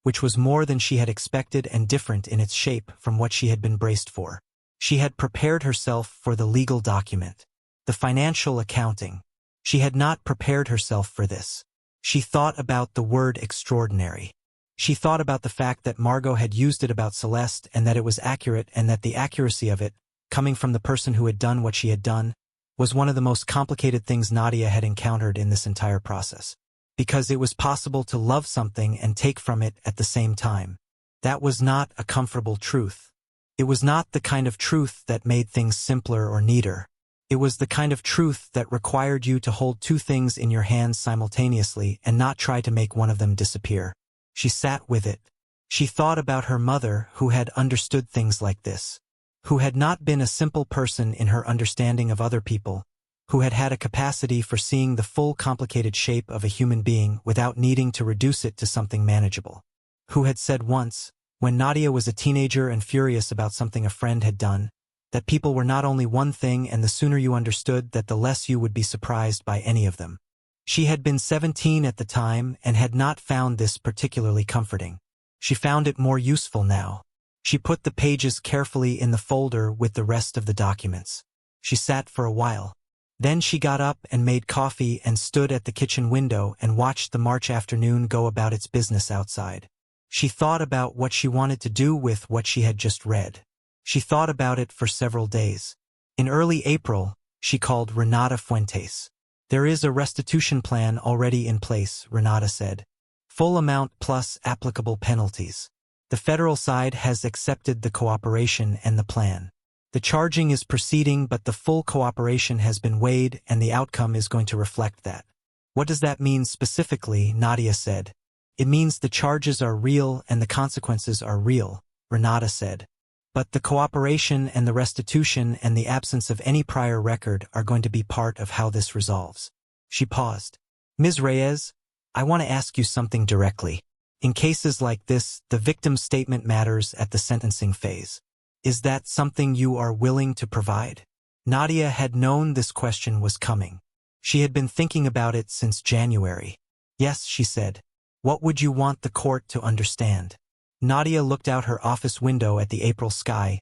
which was more than she had expected and different in its shape from what she had been braced for. She had prepared herself for the legal document, the financial accounting. She had not prepared herself for this. She thought about the word extraordinary. She thought about the fact that Margot had used it about Celeste and that it was accurate and that the accuracy of it, coming from the person who had done what she had done, was one of the most complicated things Nadia had encountered in this entire process. Because it was possible to love something and take from it at the same time. That was not a comfortable truth. It was not the kind of truth that made things simpler or neater. It was the kind of truth that required you to hold two things in your hands simultaneously and not try to make one of them disappear. She sat with it. She thought about her mother who had understood things like this, who had not been a simple person in her understanding of other people, who had had a capacity for seeing the full complicated shape of a human being without needing to reduce it to something manageable, who had said once, when Nadia was a teenager and furious about something a friend had done, that people were not only one thing and the sooner you understood that the less you would be surprised by any of them. She had been 17 at the time and had not found this particularly comforting. She found it more useful now. She put the pages carefully in the folder with the rest of the documents. She sat for a while. Then she got up and made coffee and stood at the kitchen window and watched the March afternoon go about its business outside. She thought about what she wanted to do with what she had just read. She thought about it for several days. In early April, she called Renata Fuentes. "There is a restitution plan already in place," Renata said. "Full amount plus applicable penalties. The federal side has accepted the cooperation and the plan. The charging is proceeding, but the full cooperation has been weighed and the outcome is going to reflect that." "What does that mean specifically?" Nadia said. "It means the charges are real and the consequences are real," Renata said. "But the cooperation and the restitution and the absence of any prior record are going to be part of how this resolves." She paused. "Ms. Reyes, I want to ask you something directly. In cases like this, the victim's statement matters at the sentencing phase. Is that something you are willing to provide?" Nadia had known this question was coming. She had been thinking about it since January. "Yes," she said. "What would you want the court to understand?" Nadia looked out her office window at the April sky,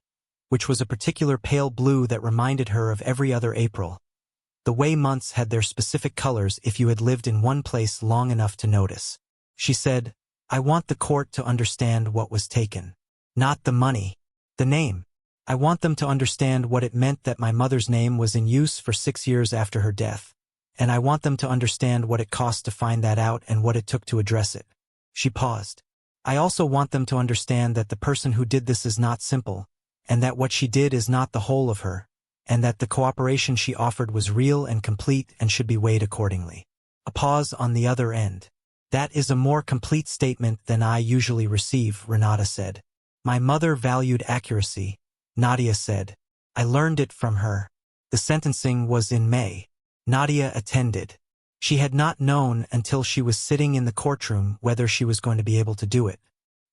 which was a particular pale blue that reminded her of every other April. The way months had their specific colors if you had lived in one place long enough to notice. She said, "I want the court to understand what was taken. Not the money. The name. I want them to understand what it meant that my mother's name was in use for 6 years after her death. And I want them to understand what it cost to find that out and what it took to address it." She paused. "I also want them to understand that the person who did this is not simple, and that what she did is not the whole of her, and that the cooperation she offered was real and complete and should be weighed accordingly." A pause on the other end. "That is a more complete statement than I usually receive," Renata said. "My mother valued accuracy," Nadia said. "I learned it from her." The sentencing was in May. Nadia attended. She had not known until she was sitting in the courtroom whether she was going to be able to do it.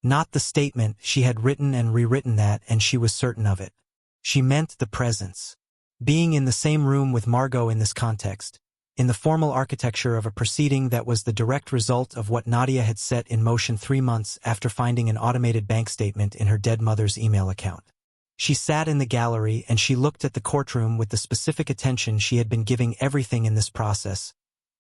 Not the statement, she had written and rewritten that, and she was certain of it. She meant the presence. Being in the same room with Margot in this context, in the formal architecture of a proceeding that was the direct result of what Nadia had set in motion 3 months after finding an automated bank statement in her dead mother's email account. She sat in the gallery and she looked at the courtroom with the specific attention she had been giving everything in this process,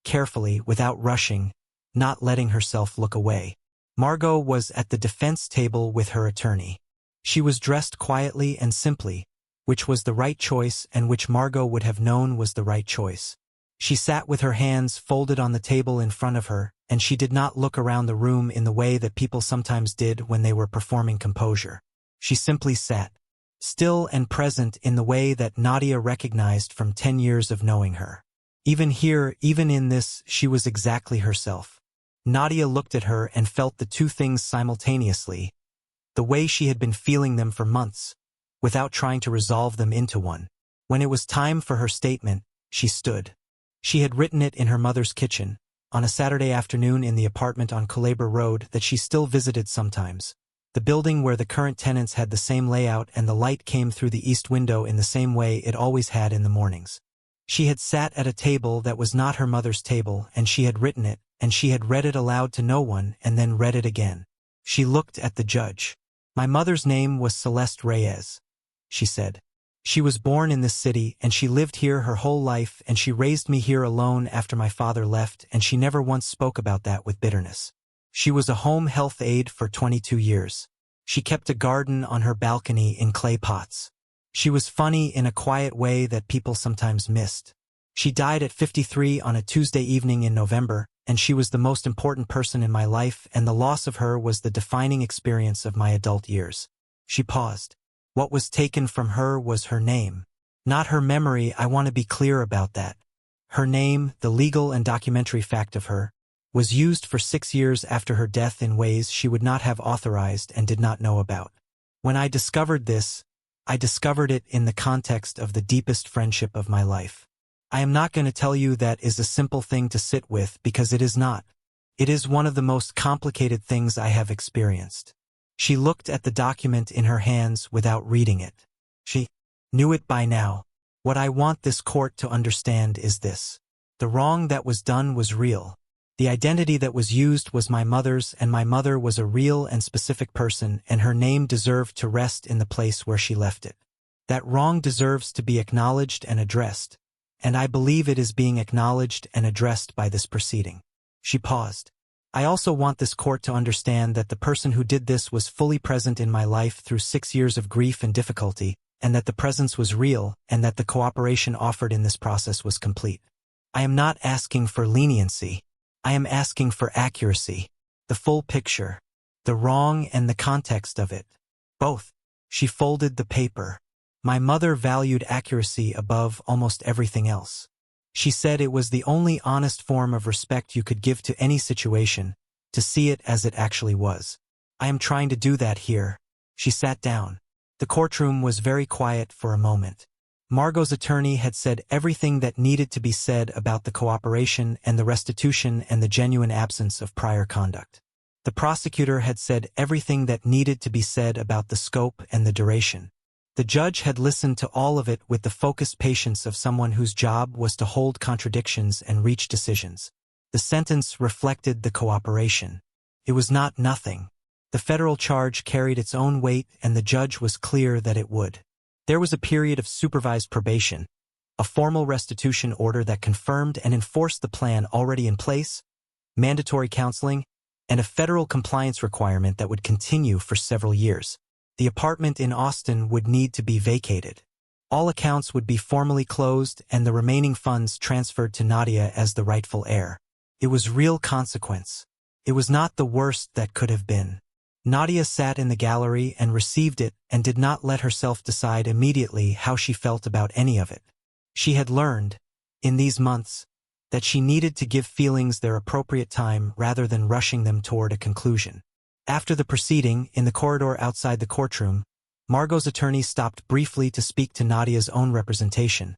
carefully, without rushing, not letting herself look away. Margot was at the defense table with her attorney. She was dressed quietly and simply, which was the right choice and which Margot would have known was the right choice. She sat with her hands folded on the table in front of her, and she did not look around the room in the way that people sometimes did when they were performing composure. She simply sat, still and present in the way that Nadia recognized from 10 years of knowing her. Even here, even in this, she was exactly herself. Nadia looked at her and felt the two things simultaneously, the way she had been feeling them for months, without trying to resolve them into one. When it was time for her statement, she stood. She had written it in her mother's kitchen, on a Saturday afternoon in the apartment on Culebra Road that she still visited sometimes. The building where the current tenants had the same layout and the light came through the east window in the same way it always had in the mornings. She had sat at a table that was not her mother's table, and she had written it, and she had read it aloud to no one and then read it again. She looked at the judge. "My mother's name was Celeste Reyes," she said. "She was born in this city, and she lived here her whole life, and she raised me here alone after my father left, and she never once spoke about that with bitterness. She was a home health aide for 22 years. She kept a garden on her balcony in clay pots. She was funny in a quiet way that people sometimes missed. She died at 53 on a Tuesday evening in November, and she was the most important person in my life, and the loss of her was the defining experience of my adult years." She paused. "What was taken from her was her name. Not her memory, I want to be clear about that. Her name, the legal and documentary fact of her, was used for 6 years after her death in ways she would not have authorized and did not know about. When I discovered this, I discovered it in the context of the deepest friendship of my life. I am not going to tell you that is a simple thing to sit with because it is not. It is one of the most complicated things I have experienced." She looked at the document in her hands without reading it. She knew it by now. "What I want this court to understand is this. The wrong that was done was real. The identity that was used was my mother's, and my mother was a real and specific person, and her name deserved to rest in the place where she left it. That wrong deserves to be acknowledged and addressed, and I believe it is being acknowledged and addressed by this proceeding." She paused. "I also want this court to understand that the person who did this was fully present in my life through 6 years of grief and difficulty, and that the presence was real, and that the cooperation offered in this process was complete. I am not asking for leniency. I am asking for accuracy, the full picture, the wrong and the context of it. Both." She folded the paper. "My mother valued accuracy above almost everything else. She said it was the only honest form of respect you could give to any situation, to see it as it actually was. I am trying to do that here." She sat down. The courtroom was very quiet for a moment. Margot's attorney had said everything that needed to be said about the cooperation and the restitution and the genuine absence of prior conduct. The prosecutor had said everything that needed to be said about the scope and the duration. The judge had listened to all of it with the focused patience of someone whose job was to hold contradictions and reach decisions. The sentence reflected the cooperation. It was not nothing. The federal charge carried its own weight, and the judge was clear that it would. There was a period of supervised probation, a formal restitution order that confirmed and enforced the plan already in place, mandatory counseling, and a federal compliance requirement that would continue for several years. The apartment in Austin would need to be vacated. All accounts would be formally closed and the remaining funds transferred to Nadia as the rightful heir. It was real consequence. It was not the worst that could have been. Nadia sat in the gallery and received it and did not let herself decide immediately how she felt about any of it. She had learned, in these months, that she needed to give feelings their appropriate time rather than rushing them toward a conclusion. After the proceeding, in the corridor outside the courtroom, Margot's attorney stopped briefly to speak to Nadia's own representation,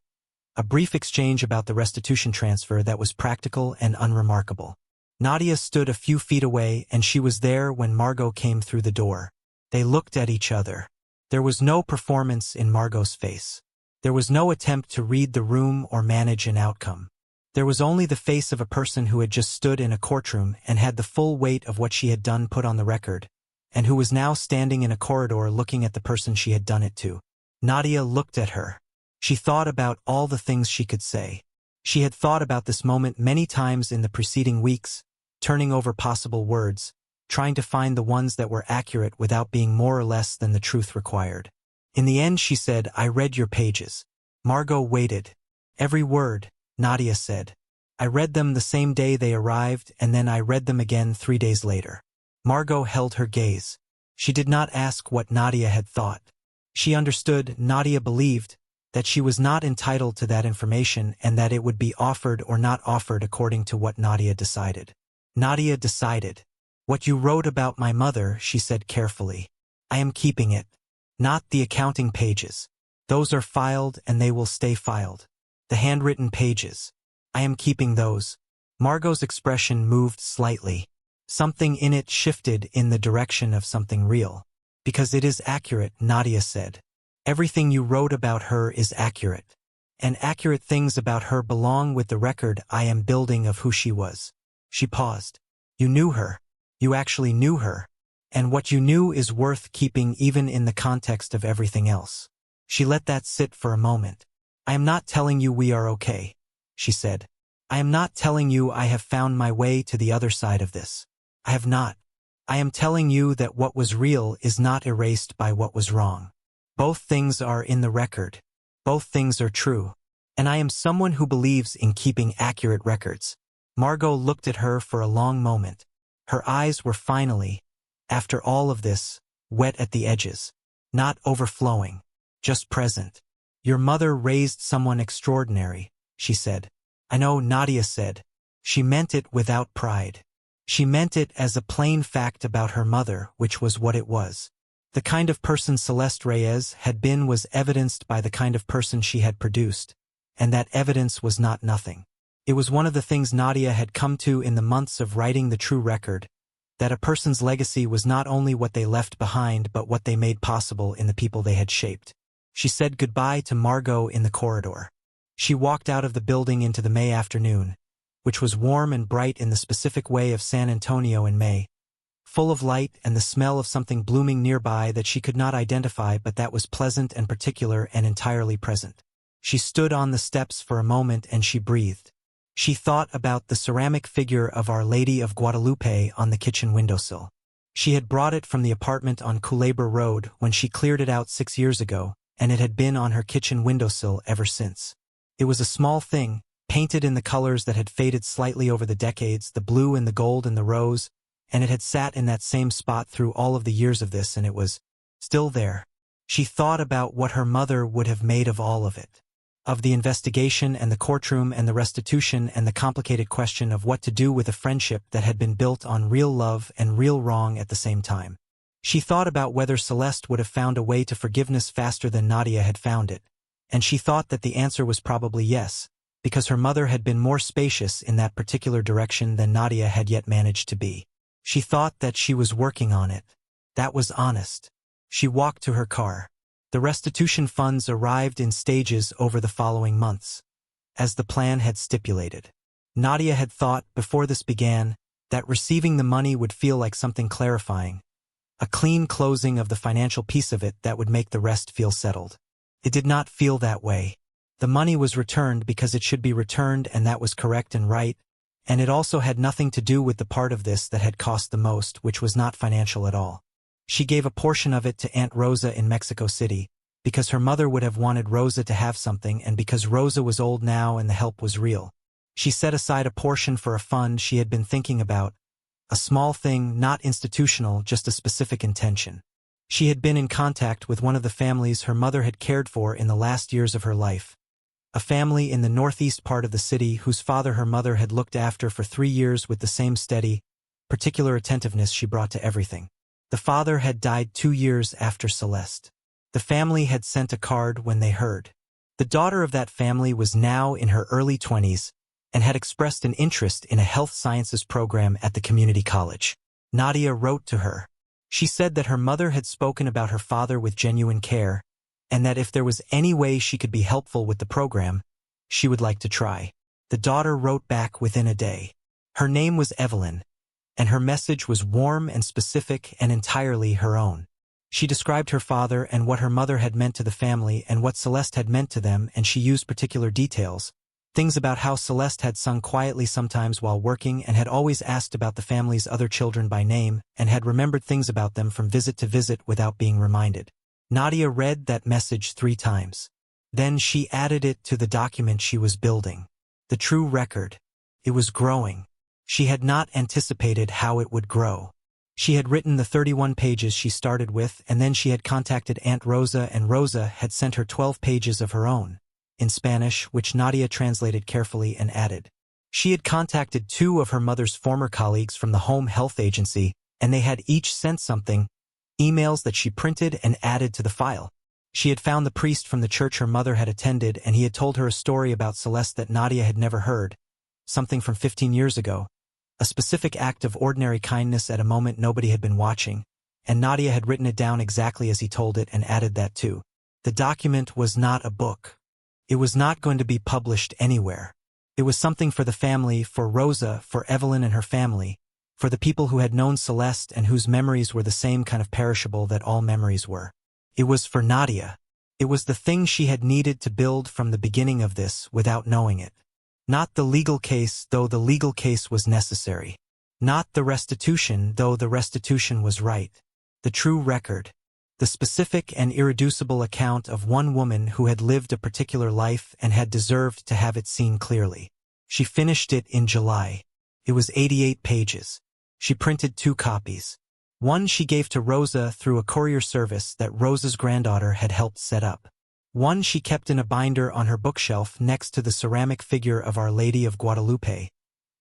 a brief exchange about the restitution transfer that was practical and unremarkable. Nadia stood a few feet away, and she was there when Margot came through the door. They looked at each other. There was no performance in Margot's face. There was no attempt to read the room or manage an outcome. There was only the face of a person who had just stood in a courtroom and had the full weight of what she had done put on the record, and who was now standing in a corridor looking at the person she had done it to. Nadia looked at her. She thought about all the things she could say. She had thought about this moment many times in the preceding weeks, turning over possible words, trying to find the ones that were accurate without being more or less than the truth required. In the end, she said, "I read your pages." Margot waited. "Every word," Nadia said. "I read them the same day they arrived, and then I read them again 3 days later." Margot held her gaze. She did not ask what Nadia had thought. She understood, Nadia believed, that she was not entitled to that information and that it would be offered or not offered according to what Nadia decided. Nadia decided. "What you wrote about my mother," she said carefully. "I am keeping it. Not the accounting pages. Those are filed and they will stay filed. The handwritten pages. I am keeping those." Margot's expression moved slightly. Something in it shifted in the direction of something real. "Because it is accurate," Nadia said. "Everything you wrote about her is accurate. And accurate things about her belong with the record I am building of who she was." She paused. "You knew her. You actually knew her. And what you knew is worth keeping even in the context of everything else." She let that sit for a moment. "I am not telling you we are okay," she said. "I am not telling you I have found my way to the other side of this. I have not. I am telling you that what was real is not erased by what was wrong. Both things are in the record. Both things are true. And I am someone who believes in keeping accurate records." Margot looked at her for a long moment. Her eyes were finally, after all of this, wet at the edges. Not overflowing. Just present. "Your mother raised someone extraordinary," she said. "I know," Nadia said. She meant it without pride. She meant it as a plain fact about her mother, which was what it was. The kind of person Celeste Reyes had been was evidenced by the kind of person she had produced, and that evidence was not nothing. It was one of the things Nadia had come to in the months of writing the true record, that a person's legacy was not only what they left behind but what they made possible in the people they had shaped. She said goodbye to Margot in the corridor. She walked out of the building into the May afternoon, which was warm and bright in the specific way of San Antonio in May, full of light and the smell of something blooming nearby that she could not identify but that was pleasant and particular and entirely present. She stood on the steps for a moment and she breathed. She thought about the ceramic figure of Our Lady of Guadalupe on the kitchen windowsill. She had brought it from the apartment on Culebra Road when she cleared it out 6 years ago, and it had been on her kitchen windowsill ever since. It was a small thing, painted in the colors that had faded slightly over the decades, the blue and the gold and the rose, and it had sat in that same spot through all of the years of this, and it was still there. She thought about what her mother would have made of all of it. Of the investigation and the courtroom and the restitution and the complicated question of what to do with a friendship that had been built on real love and real wrong at the same time. She thought about whether Celeste would have found a way to forgiveness faster than Nadia had found it, and she thought that the answer was probably yes, because her mother had been more spacious in that particular direction than Nadia had yet managed to be. She thought that she was working on it. That was honest. She walked to her car. The restitution funds arrived in stages over the following months, as the plan had stipulated. Nadia had thought, before this began, that receiving the money would feel like something clarifying, a clean closing of the financial piece of it that would make the rest feel settled. It did not feel that way. The money was returned because it should be returned, and that was correct and right, and it also had nothing to do with the part of this that had cost the most, which was not financial at all. She gave a portion of it to Aunt Rosa in Mexico City, because her mother would have wanted Rosa to have something and because Rosa was old now and the help was real. She set aside a portion for a fund she had been thinking about, a small thing, not institutional, just a specific intention. She had been in contact with one of the families her mother had cared for in the last years of her life, a family in the northeast part of the city whose father her mother had looked after for 3 years with the same steady, particular attentiveness she brought to everything. The father had died 2 years after Celeste. The family had sent a card when they heard. The daughter of that family was now in her early 20s and had expressed an interest in a health sciences program at the community college. Nadia wrote to her. She said that her mother had spoken about her father with genuine care, and that if there was any way she could be helpful with the program, she would like to try. The daughter wrote back within a day. Her name was Evelyn, and her message was warm and specific and entirely her own. She described her father and what her mother had meant to the family and what Celeste had meant to them, and she used particular details, things about how Celeste had sung quietly sometimes while working and had always asked about the family's other children by name and had remembered things about them from visit to visit without being reminded. Nadia read that message 3 times. Then she added it to the document she was building. The true record. It was growing. She had not anticipated how it would grow. She had written the 31 pages she started with, and then she had contacted Aunt Rosa, and Rosa had sent her 12 pages of her own, in Spanish, which Nadia translated carefully and added. She had contacted 2 of her mother's former colleagues from the home health agency, and they had each sent something, emails that she printed and added to the file. She had found the priest from the church her mother had attended, and he had told her a story about Celeste that Nadia had never heard, something from 15 years ago. A specific act of ordinary kindness at a moment nobody had been watching, and Nadia had written it down exactly as he told it and added that too. The document was not a book. It was not going to be published anywhere. It was something for the family, for Rosa, for Evelyn and her family, for the people who had known Celeste and whose memories were the same kind of perishable that all memories were. It was for Nadia. It was the thing she had needed to build from the beginning of this without knowing it. Not the legal case, though the legal case was necessary. Not the restitution, though the restitution was right. The true record. The specific and irreducible account of one woman who had lived a particular life and had deserved to have it seen clearly. She finished it in July. It was 88 pages. She printed 2 copies. One she gave to Rosa through a courier service that Rosa's granddaughter had helped set up. One she kept in a binder on her bookshelf next to the ceramic figure of Our Lady of Guadalupe,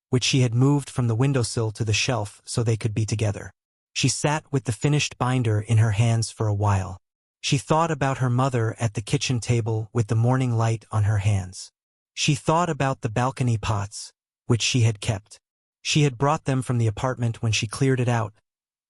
which she had moved from the windowsill to the shelf so they could be together. She sat with the finished binder in her hands for a while. She thought about her mother at the kitchen table with the morning light on her hands. She thought about the balcony pots, which she had kept. She had brought them from the apartment when she cleared it out.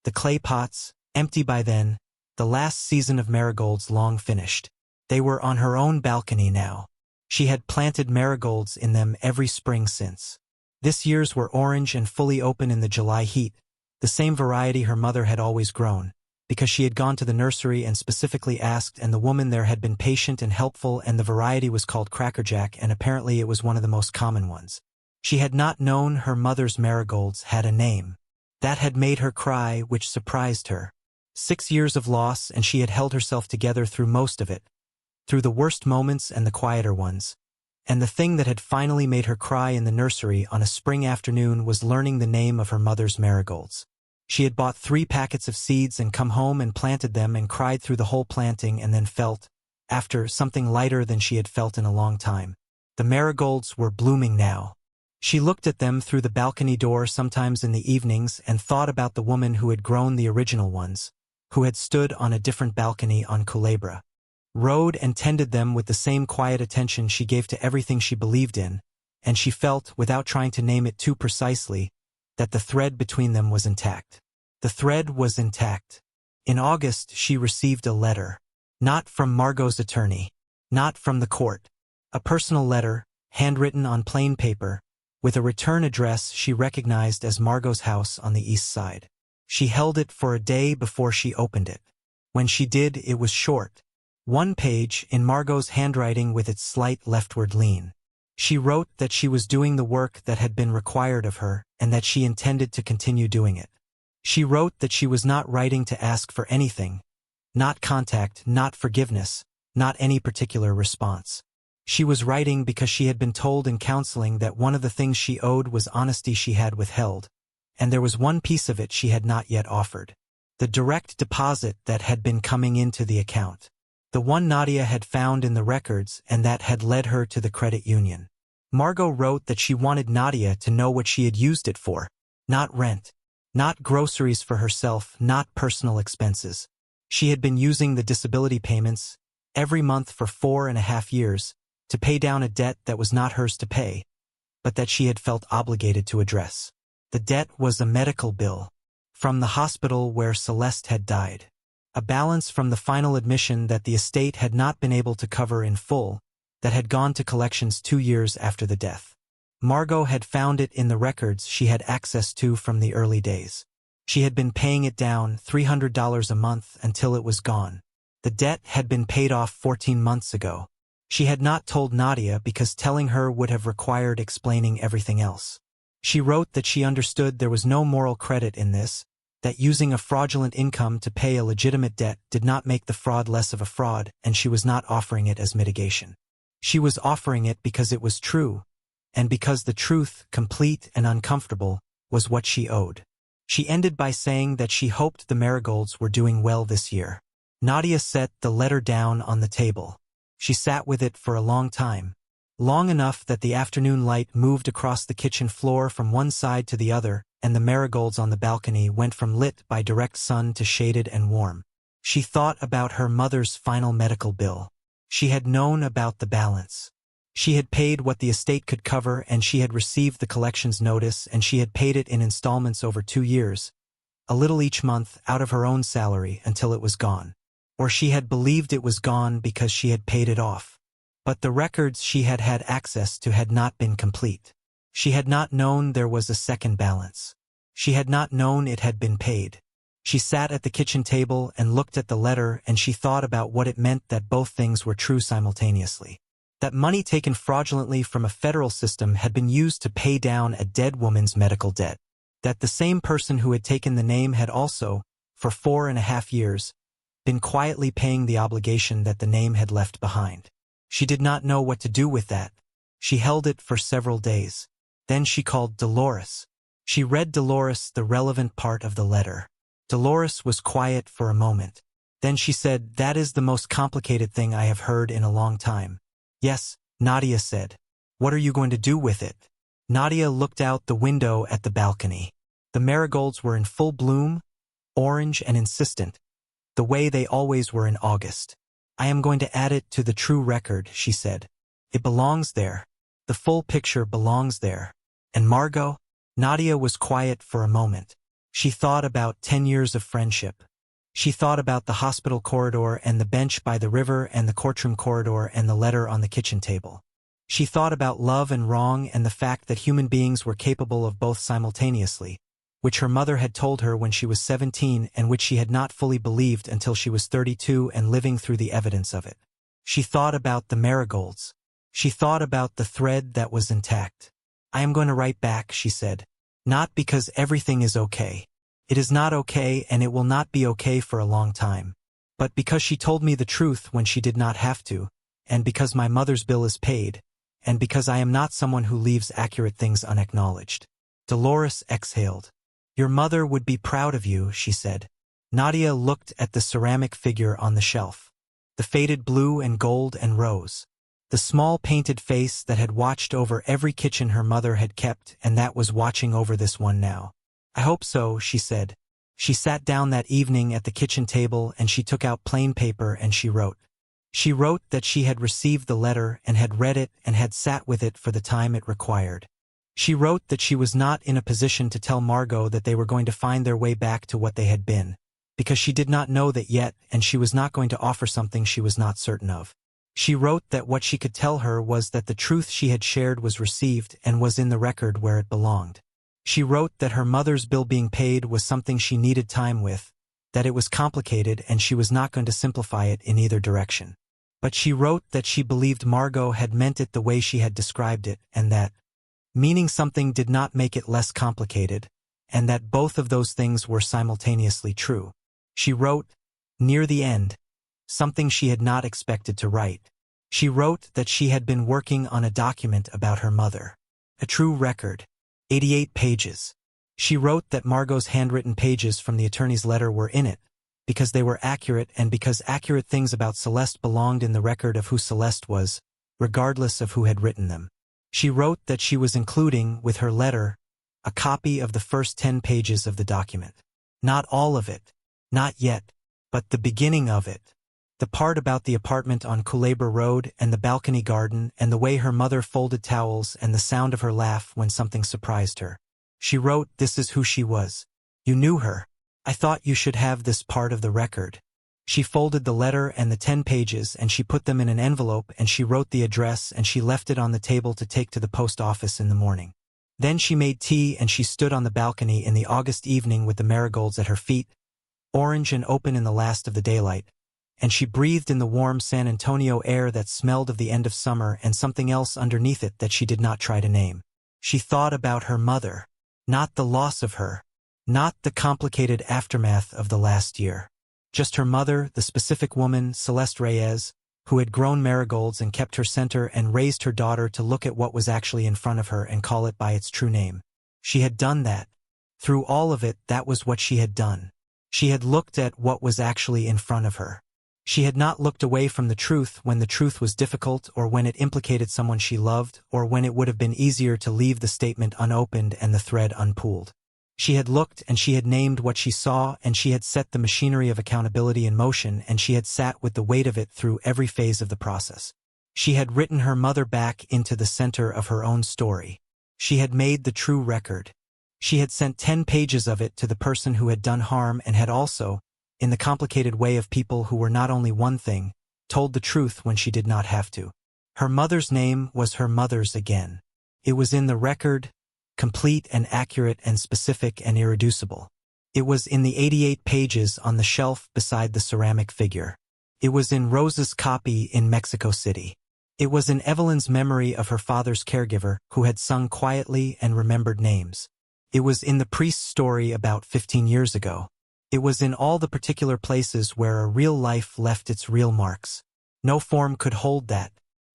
The clay pots, empty by then, the last season of Marigolds long finished. They were on her own balcony now. She had planted marigolds in them every spring since. This year's were orange and fully open in the July heat, the same variety her mother had always grown, because she had gone to the nursery and specifically asked, and the woman there had been patient and helpful, and the variety was called crackerjack, and apparently it was one of the most common ones. She had not known her mother's marigolds had a name. That had made her cry, which surprised her. 6 years of loss, and she had held herself together through most of it, through the worst moments and the quieter ones. And the thing that had finally made her cry in the nursery on a spring afternoon was learning the name of her mother's marigolds. She had bought 3 packets of seeds and come home and planted them and cried through the whole planting, and then felt, after, something lighter than she had felt in a long time. The marigolds were blooming now. She looked at them through the balcony door sometimes in the evenings and thought about the woman who had grown the original ones, who had stood on a different balcony on Culebra Road and tended them with the same quiet attention she gave to everything she believed in, and she felt, without trying to name it too precisely, that the thread between them was intact. The thread was intact. In August she received a letter. Not from Margot's attorney. Not from the court. A personal letter, handwritten on plain paper, with a return address she recognized as Margot's house on the east side. She held it for a day before she opened it. When she did, it was short. 1 page in Margot's handwriting with its slight leftward lean. She wrote that she was doing the work that had been required of her, and that she intended to continue doing it. She wrote that she was not writing to ask for anything, not contact, not forgiveness, not any particular response. She was writing because she had been told in counseling that one of the things she owed was honesty she had withheld, and there was one piece of it she had not yet offered. The direct deposit that had been coming into the account. The one Nadia had found in the records and that had led her to the credit union. Margot wrote that she wanted Nadia to know what she had used it for. Not rent. Not groceries for herself, not personal expenses. She had been using the disability payments every month for 4.5 years to pay down a debt that was not hers to pay, but that she had felt obligated to address. The debt was a medical bill from the hospital where Celeste had died. A balance from the final admission that the estate had not been able to cover in full, that had gone to collections 2 years after the death. Margot had found it in the records she had access to from the early days. She had been paying it down $300 a month until it was gone. The debt had been paid off 14 months ago. She had not told Nadia because telling her would have required explaining everything else. She wrote that she understood there was no moral credit in this, that using a fraudulent income to pay a legitimate debt did not make the fraud less of a fraud, and she was not offering it as mitigation. She was offering it because it was true, and because the truth, complete and uncomfortable, was what she owed. She ended by saying that she hoped the Marigolds were doing well this year. Nadia set the letter down on the table. She sat with it for a long time. Long enough that the afternoon light moved across the kitchen floor from one side to the other, and the marigolds on the balcony went from lit by direct sun to shaded and warm. She thought about her mother's final medical bill. She had known about the balance. She had paid what the estate could cover, and she had received the collections notice, and she had paid it in installments over 2 years, a little each month out of her own salary until it was gone. Or she had believed it was gone because she had paid it off. But the records she had had access to had not been complete. She had not known there was a second balance. She had not known it had been paid. She sat at the kitchen table and looked at the letter, and she thought about what it meant that both things were true simultaneously. That money taken fraudulently from a federal system had been used to pay down a dead woman's medical debt. That the same person who had taken the name had also, for 4.5 years, been quietly paying the obligation that the name had left behind. She did not know what to do with that. She held it for several days. Then she called Dolores. She read Dolores the relevant part of the letter. Dolores was quiet for a moment. Then she said, "That is the most complicated thing I have heard in a long time." "Yes," Nadia said. "What are you going to do with it?" Nadia looked out the window at the balcony. The marigolds were in full bloom, orange and insistent, the way they always were in August. "I am going to add it to the true record," she said. "It belongs there. The full picture belongs there." "And Margot?" Nadia was quiet for a moment. She thought about 10 years of friendship. She thought about the hospital corridor and the bench by the river and the courtroom corridor and the letter on the kitchen table. She thought about love and wrong and the fact that human beings were capable of both simultaneously, which her mother had told her when she was 17 and which she had not fully believed until she was 32 and living through the evidence of it. She thought about the Marigolds. She thought about the thread that was intact. "I am going to write back," she said. "Not because everything is okay. It is not okay and it will not be okay for a long time. But because she told me the truth when she did not have to, and because my mother's bill is paid, and because I am not someone who leaves accurate things unacknowledged." Dolores exhaled. "Your mother would be proud of you," she said. Nadia looked at the ceramic figure on the shelf. The faded blue and gold and rose. The small painted face that had watched over every kitchen her mother had kept and that was watching over this one now. "I hope so," she said. She sat down that evening at the kitchen table and she took out plain paper and she wrote. She wrote that she had received the letter and had read it and had sat with it for the time it required. She wrote that she was not in a position to tell Margot that they were going to find their way back to what they had been, because she did not know that yet and she was not going to offer something she was not certain of. She wrote that what she could tell her was that the truth she had shared was received and was in the record where it belonged. She wrote that her mother's bill being paid was something she needed time with, that it was complicated and she was not going to simplify it in either direction. But she wrote that she believed Margot had meant it the way she had described it and that meaning something did not make it less complicated, and that both of those things were simultaneously true. She wrote, near the end, something she had not expected to write. She wrote that she had been working on a document about her mother. A true record. 88 pages. She wrote that Margot's handwritten pages from the attorney's letter were in it, because they were accurate and because accurate things about Celeste belonged in the record of who Celeste was, regardless of who had written them. She wrote that she was including, with her letter, a copy of the first 10 pages of the document. Not all of it. Not yet. But the beginning of it. The part about the apartment on Culebra Road and the balcony garden and the way her mother folded towels and the sound of her laugh when something surprised her. She wrote, "This is who she was. You knew her. I thought you should have this part of the record." She folded the letter and the 10 pages and she put them in an envelope and she wrote the address and she left it on the table to take to the post office in the morning. Then she made tea and she stood on the balcony in the August evening with the marigolds at her feet, orange and open in the last of the daylight, and she breathed in the warm San Antonio air that smelled of the end of summer and something else underneath it that she did not try to name. She thought about her mother, not the loss of her, not the complicated aftermath of the last year. Just her mother, the specific woman, Celeste Reyes, who had grown marigolds and kept her center and raised her daughter to look at what was actually in front of her and call it by its true name. She had done that. Through all of it, that was what she had done. She had looked at what was actually in front of her. She had not looked away from the truth when the truth was difficult or when it implicated someone she loved or when it would have been easier to leave the statement unopened and the thread unpulled. She had looked and she had named what she saw and she had set the machinery of accountability in motion and she had sat with the weight of it through every phase of the process. She had written her mother back into the center of her own story. She had made the true record. She had sent 10 pages of it to the person who had done harm and had also, in the complicated way of people who were not only one thing, told the truth when she did not have to. Her mother's name was her mother's again. It was in the record, complete and accurate and specific and irreducible. It was in the 88 pages on the shelf beside the ceramic figure. It was in Rose's copy in Mexico City. It was in Evelyn's memory of her father's caregiver who had sung quietly and remembered names. It was in the priest's story about 15 years ago. It was in all the particular places where a real life left its real marks. No form could hold that.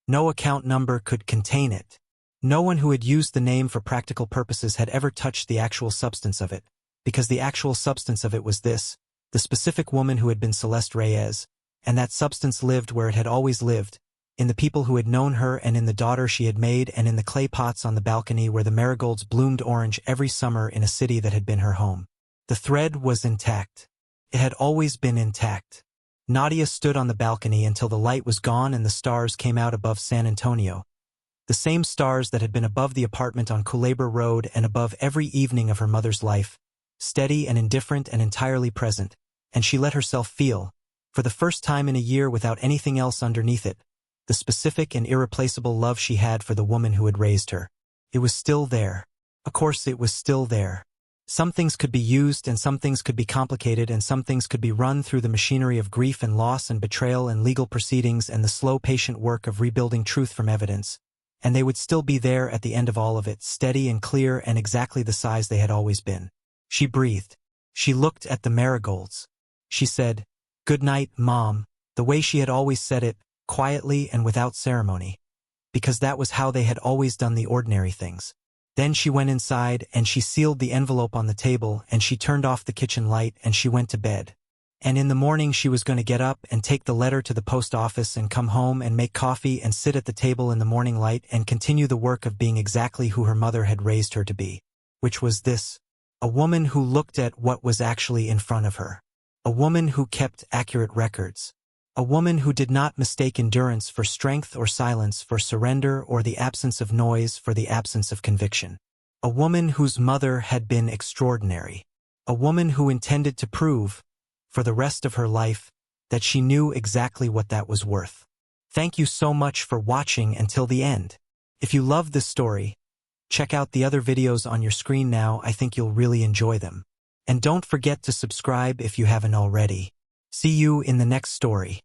No account number could contain it. No one who had used the name for practical purposes had ever touched the actual substance of it, because the actual substance of it was this, the specific woman who had been Celeste Reyes, and that substance lived where it had always lived, in the people who had known her and in the daughter she had made and in the clay pots on the balcony where the marigolds bloomed orange every summer in a city that had been her home. The thread was intact. It had always been intact. Nadia stood on the balcony until the light was gone and the stars came out above San Antonio. The same stars that had been above the apartment on Culebra Road and above every evening of her mother's life, steady and indifferent and entirely present, and she let herself feel, for the first time in a year without anything else underneath it, the specific and irreplaceable love she had for the woman who had raised her. It was still there. Of course, it was still there. Some things could be used and some things could be complicated and some things could be run through the machinery of grief and loss and betrayal and legal proceedings and the slow, patient work of rebuilding truth from evidence. And they would still be there at the end of all of it, steady and clear and exactly the size they had always been. She breathed. She looked at the Marigolds. She said, "Good night, Mom," the way she had always said it, quietly and without ceremony, because that was how they had always done the ordinary things. Then she went inside and she sealed the envelope on the table and she turned off the kitchen light and she went to bed. And in the morning she was going to get up and take the letter to the post office and come home and make coffee and sit at the table in the morning light and continue the work of being exactly who her mother had raised her to be, which was this: a woman who looked at what was actually in front of her. A woman who kept accurate records. A woman who did not mistake endurance for strength or silence for surrender or the absence of noise for the absence of conviction. A woman whose mother had been extraordinary. A woman who intended to prove, for the rest of her life, that she knew exactly what that was worth. Thank you so much for watching until the end. If you loved this story, check out the other videos on your screen now. I think you'll really enjoy them. And don't forget to subscribe if you haven't already. See you in the next story.